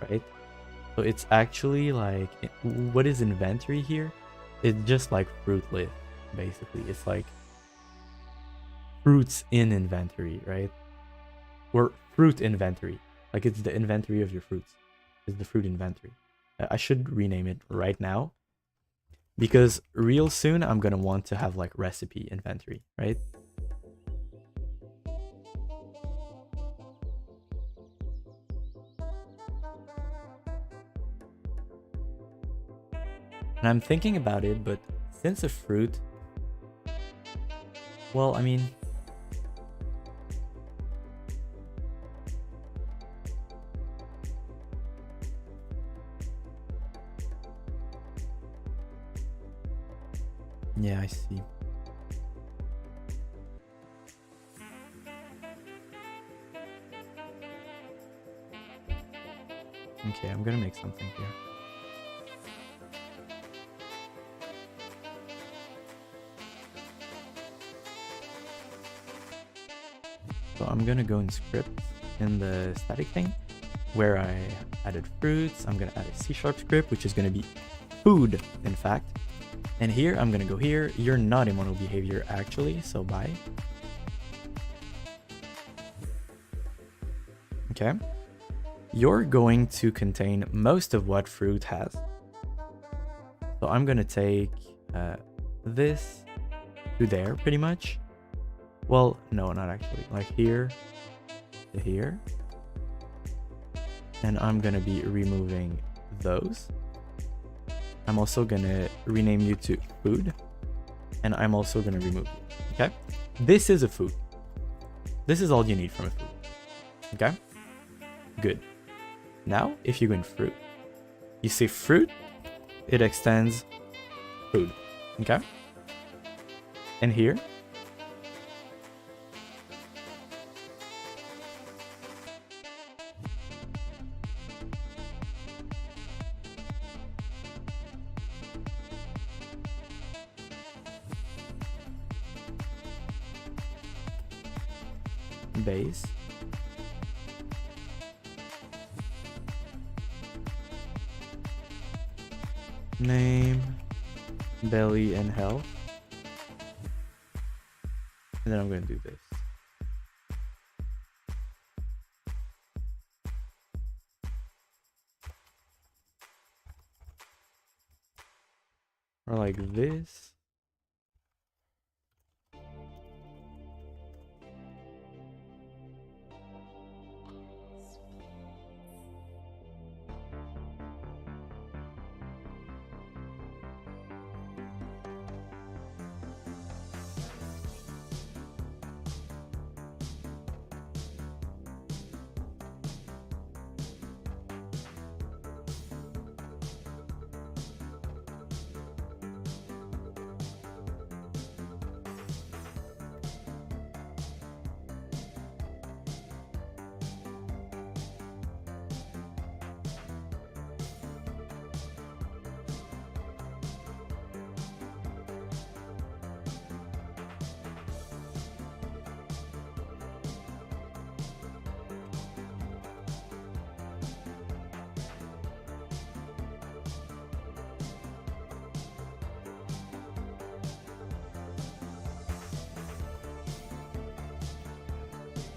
right? So it's actually like, what is inventory here? It's just like fruit list, basically. It's like fruits in inventory, right? Or fruit inventory. Like it's the inventory of your fruits. It's the fruit inventory. I should rename it right now, because real soon I'm gonna want to have like recipe inventory, right? And I'm thinking about it, but since a fruit, well, I mean, yeah, I see. Okay, I'm gonna make something here. So I'm gonna go in script in the static thing where I added fruits. I'm gonna add a C# script, which is gonna be food, in fact. And here, I'm gonna go here. You're not a mono behavior actually, so bye. Okay. You're going to contain most of what fruit has. So I'm gonna take this to there pretty much. Well, no, not actually. Like here to here. And I'm gonna be removing those. I'm also gonna rename you to food. And I'm also gonna remove you. Okay? This is a food. This is all you need from a food. Okay? Good. Now, if you go in fruit, you see fruit, it extends food. Okay? And here, base, name, belly, and health. And then I'm going to do this. Or like this.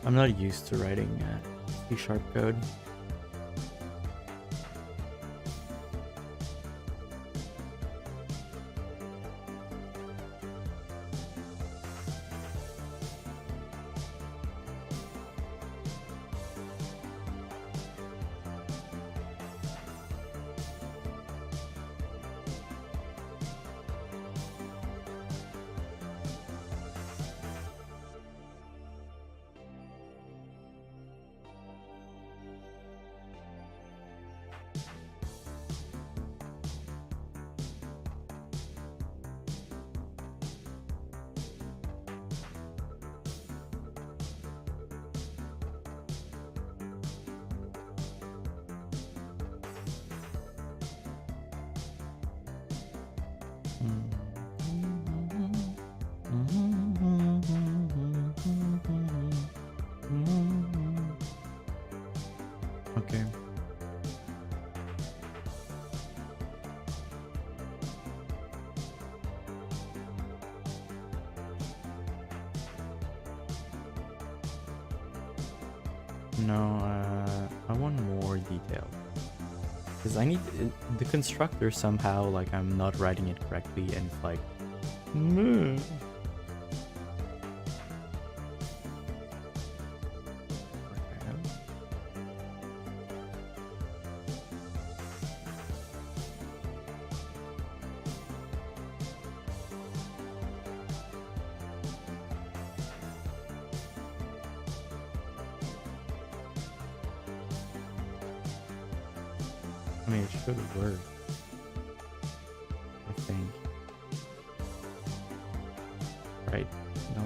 I'm not used to writing C# code. Okay. No, I want more detail. Because I need the constructor somehow, like I'm not writing it correctly and it's like, meh. I mean, it should work. I think. Right? No?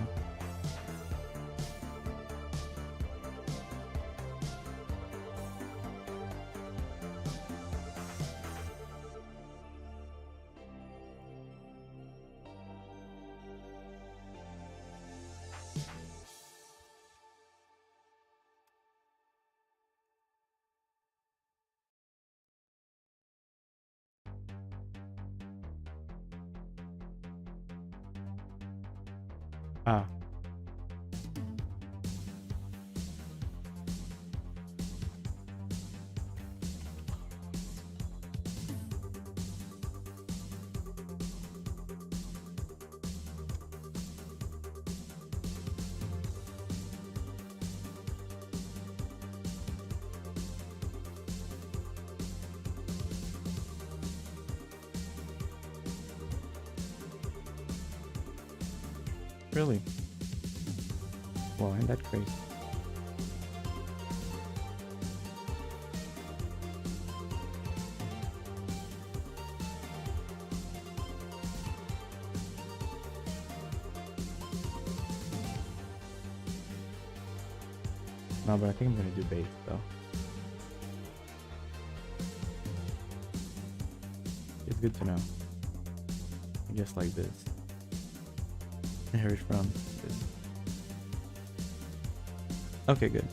Ah. Really? Well, ain't that crazy? No, but I think I'm gonna do base though. It's good to know. Just like this. Inherit from this. Okay, good.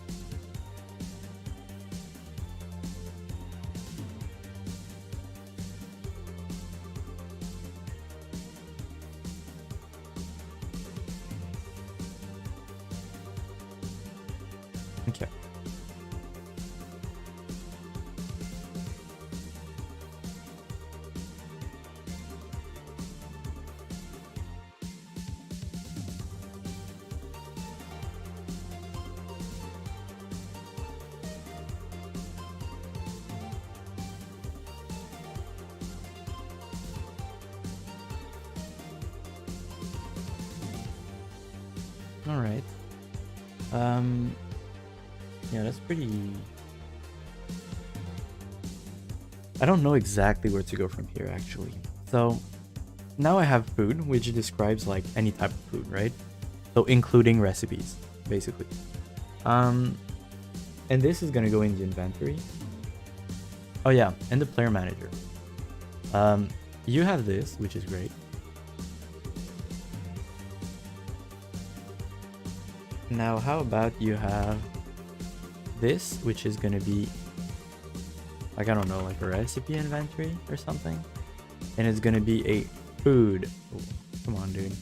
Okay. All right. Yeah, that's pretty. I don't know exactly where to go from here, actually. So now I have food, which describes like any type of food, right? So including recipes, basically. And this is gonna go in the inventory. Oh yeah, and the player manager. You have this, which is great. Now, how about you have this, which is gonna be like, I don't know, like a recipe inventory or something, and it's gonna be a food. Ooh, come on, dude.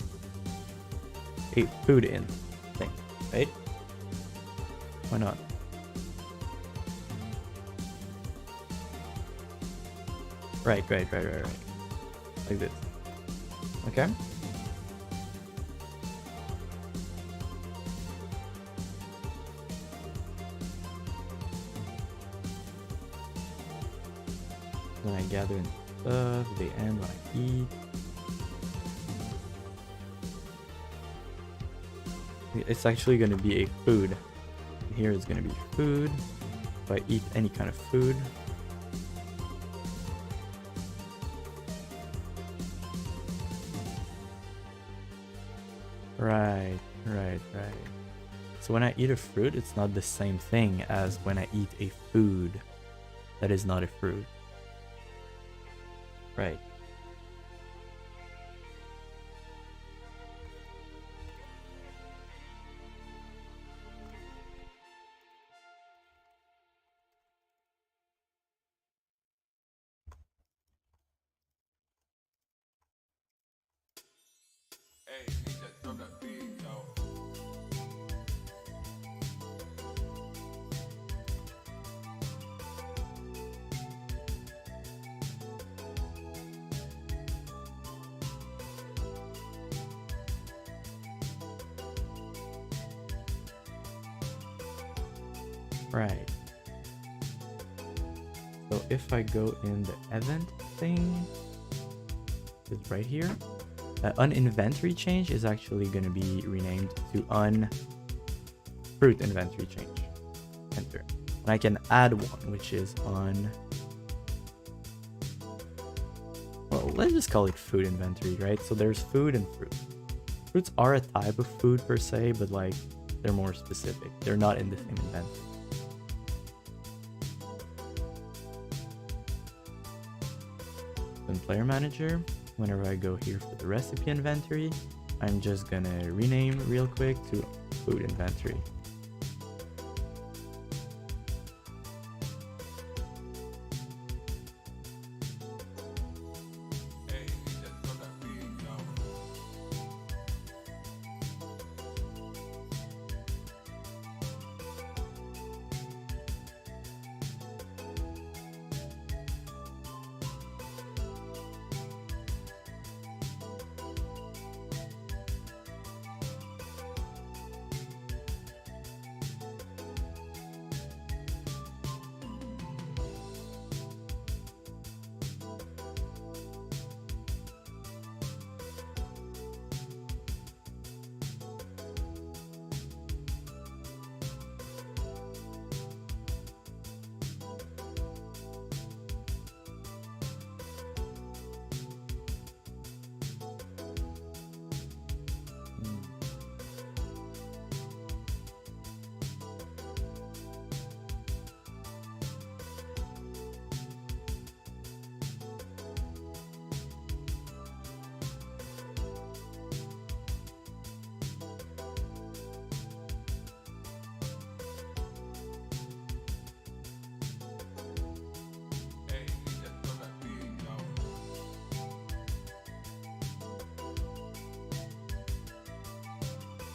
A food in thing, right? Why not? Right. Like this. Okay. Then I gather in stuff, they end when I eat. It's actually going to be a food. Here is going to be food. If I eat any kind of food. Right. So when I eat a fruit, it's not the same thing as when I eat a food that is not a fruit. Right. Right. So if I go in the event thing, it's right here. Uninventory change is actually going to be renamed to unfruit inventory change. Enter. And I can add one, which is on. Well, let's just call it food inventory, right? So there's food and fruit. Fruits are a type of food per se, but like they're more specific. They're not in the same inventory. Then player manager, whenever I go here for the recipe inventory, I'm just gonna rename real quick to food inventory.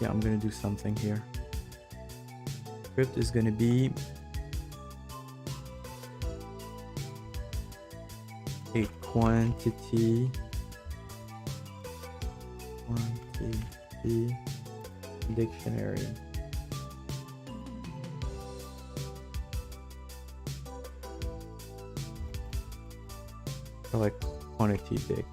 Yeah, I'm gonna do something here. Script is gonna be a quantity dictionary. Or like quantity dic.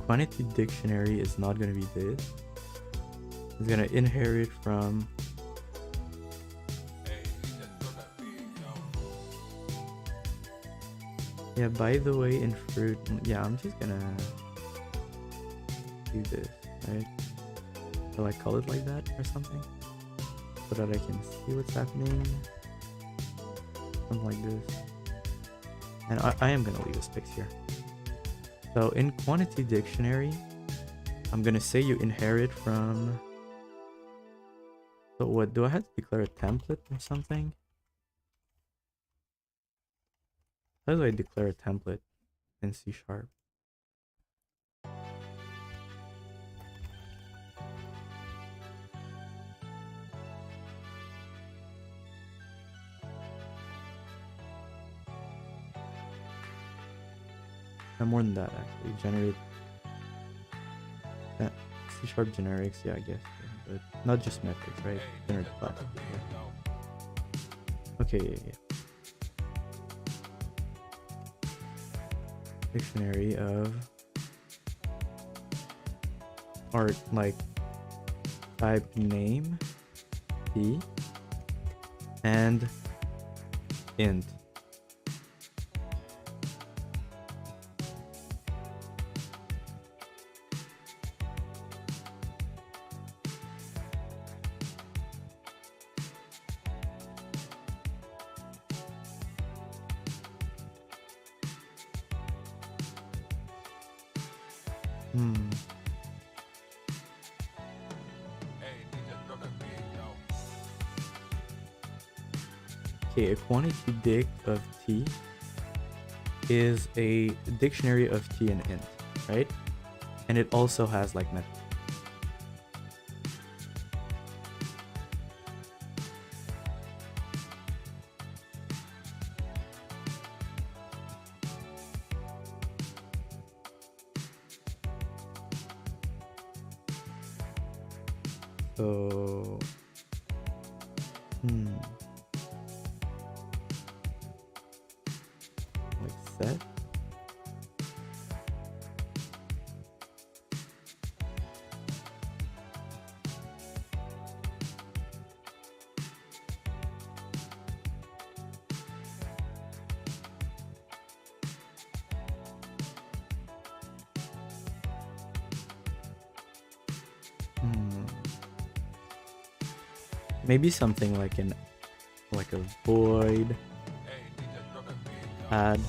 quantity dictionary is not going to be this. It's going to inherit from yeah, by the way, in fruit, yeah, I'm just gonna do this, right? Will I call it like that or something? So that I can see what's happening. Something like this. And I am gonna leave a space here. So in quantity dictionary, I'm gonna say you inherit from. So what, do I have to declare a template or something? How do I declare a template in C#? No, more than that actually. Generate C# generics, yeah, I guess. Yeah, but not just metrics, right? Generate classes. Yeah. Okay, yeah. Dictionary of art, like type name T and int. Okay, a quantity dict of T is a dictionary of T and int, right? And it also has like method. So, like set. Maybe something like a void add.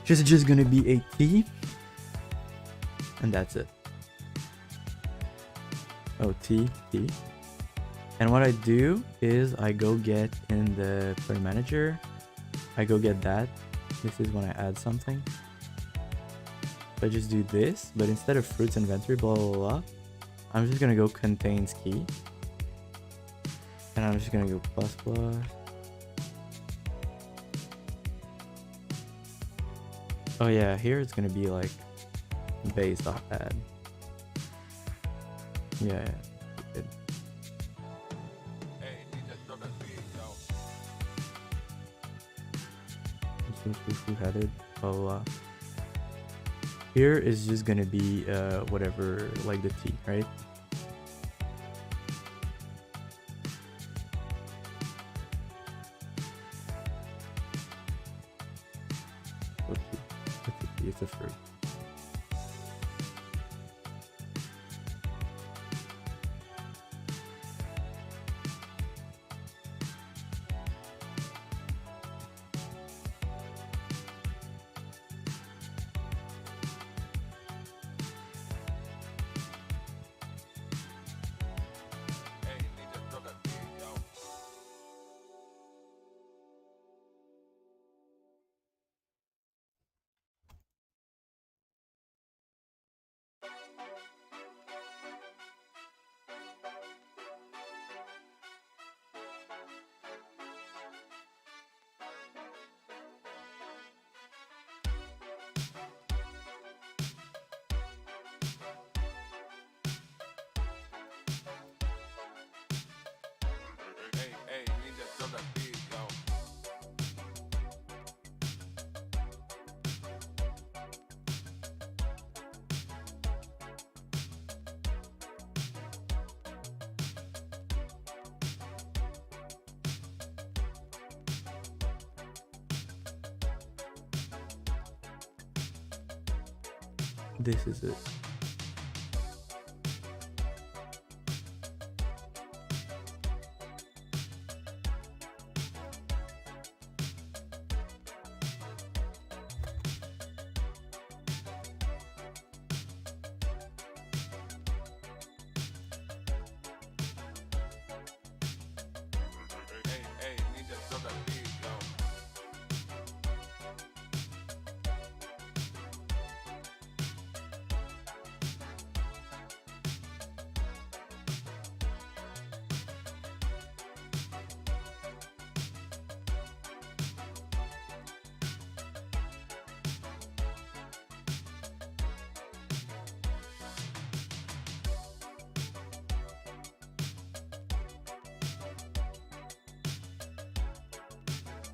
Just gonna be a T, and that's it. Oh, T. And what I do is I go get in the player manager. I go get that. This is when I add something. So I just do this, but instead of fruits inventory, blah blah blah, I'm just gonna go contains key, and I'm just gonna go plus plus. Oh yeah, here it's gonna be like base.add. Yeah, good. Who headed? Blah blah blah. Here is just gonna be whatever, like the T, right? It's a fruit. This is it.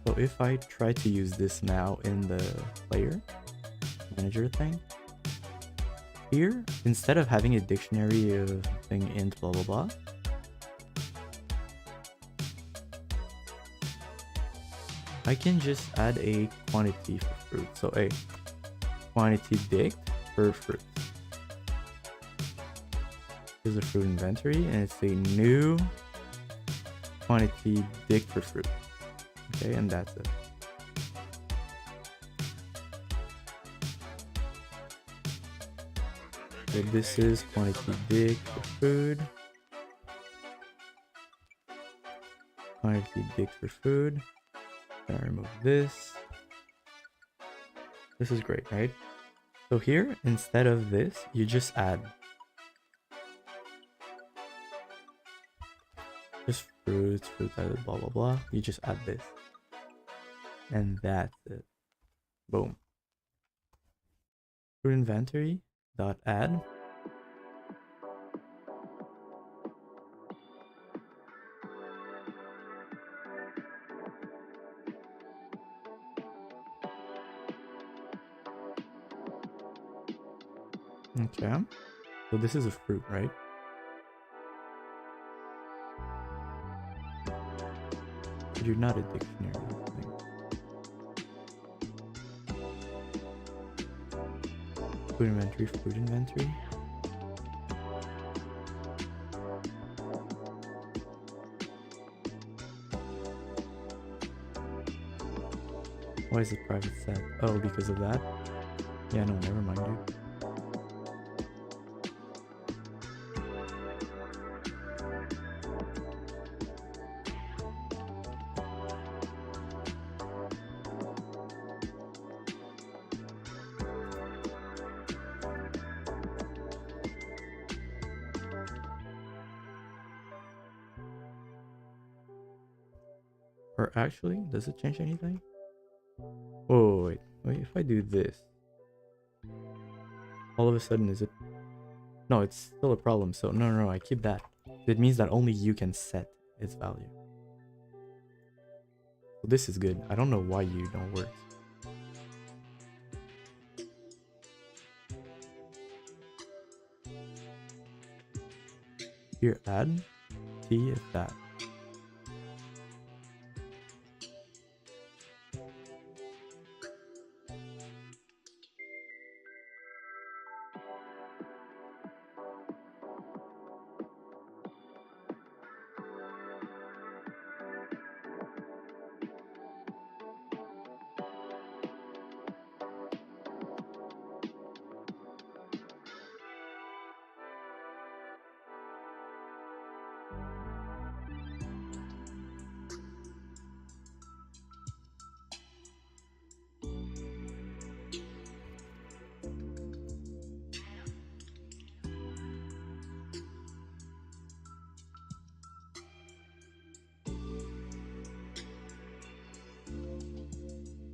So if I try to use this now in the player manager thing, here, instead of having a dictionary of thing int blah blah blah, I can just add a quantity for fruit. So a quantity dict for fruit. Here's the fruit inventory, and it's a new quantity dict for fruit. Okay, and that's it. So this is quantity dict for food. Quantity dict for food. Then I remove this. This is great, right? So here, instead of this, you just add just fruits, fruit added, blah blah blah. You just add this. And that's it. Boom. Fruit inventory dot add. Okay. So this is a fruit, right? But you're not a dictionary thing. Food inventory, food inventory. Why is it private set? Oh, because of that? Yeah, no, never mind, dude. Or actually, does it change anything? Oh, wait, if I do this, all of a sudden is it? No, it's still a problem. So no, I keep that. It means that only you can set its value. So this is good. I don't know why you don't work. Here, add T if that.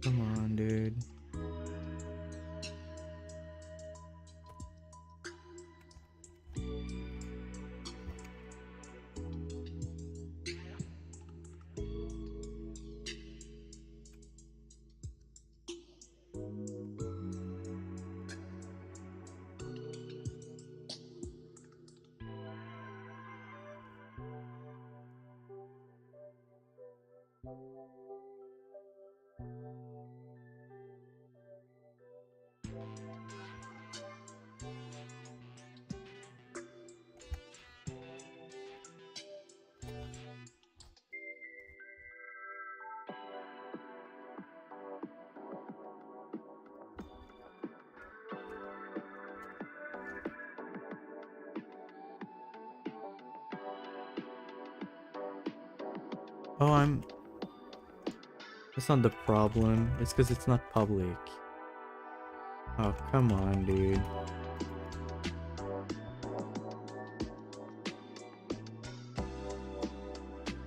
Come on, dude. Oh, that's not the problem. It's because it's not public. Oh, come on, dude.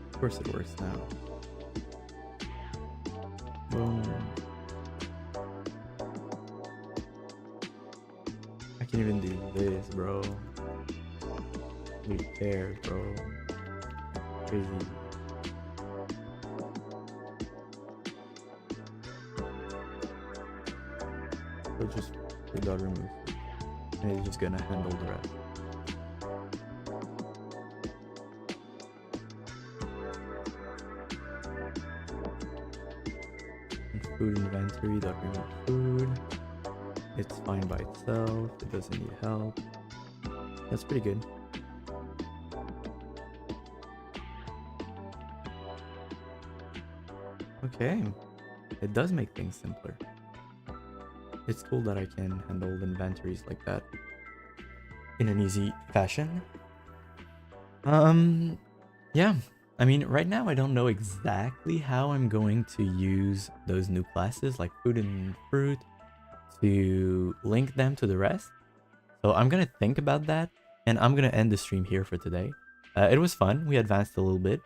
Of course it works now. Boom. I can even do this, bro. Who cares, bro? Crazy. So just we gotta remove it. And it's just gonna handle the rest. And food inventory, dot remove food. It's fine by itself. It doesn't need help. That's pretty good. Okay. It does make things simpler. It's cool that I can handle inventories like that in an easy fashion. Yeah. I mean, right now I don't know exactly how I'm going to use those new classes like food and fruit to link them to the rest. So I'm gonna think about that, and I'm gonna end the stream here for today. It was fun. We advanced a little bit.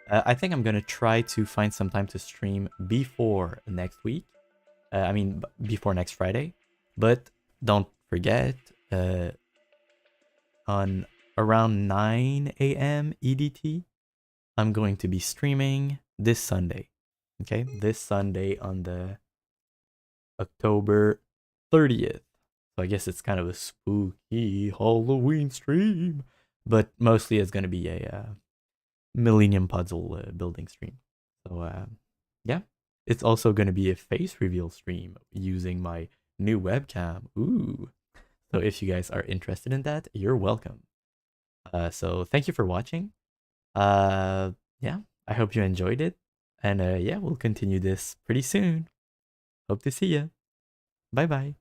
I think I'm gonna try to find some time to stream before next week. Before next Friday. But don't forget, on around 9 a.m. EDT, I'm going to be streaming this Sunday. Okay, this Sunday on the October 30th. So I guess it's kind of a spooky Halloween stream, but mostly it's going to be a Millennium Puzzle building stream. So yeah, it's also going to be a face reveal stream using my new webcam. Ooh. So if you guys are interested in that, you're welcome. So thank you for watching. Yeah, I hope you enjoyed it. And yeah, we'll continue this pretty soon. Hope to see ya. Bye bye.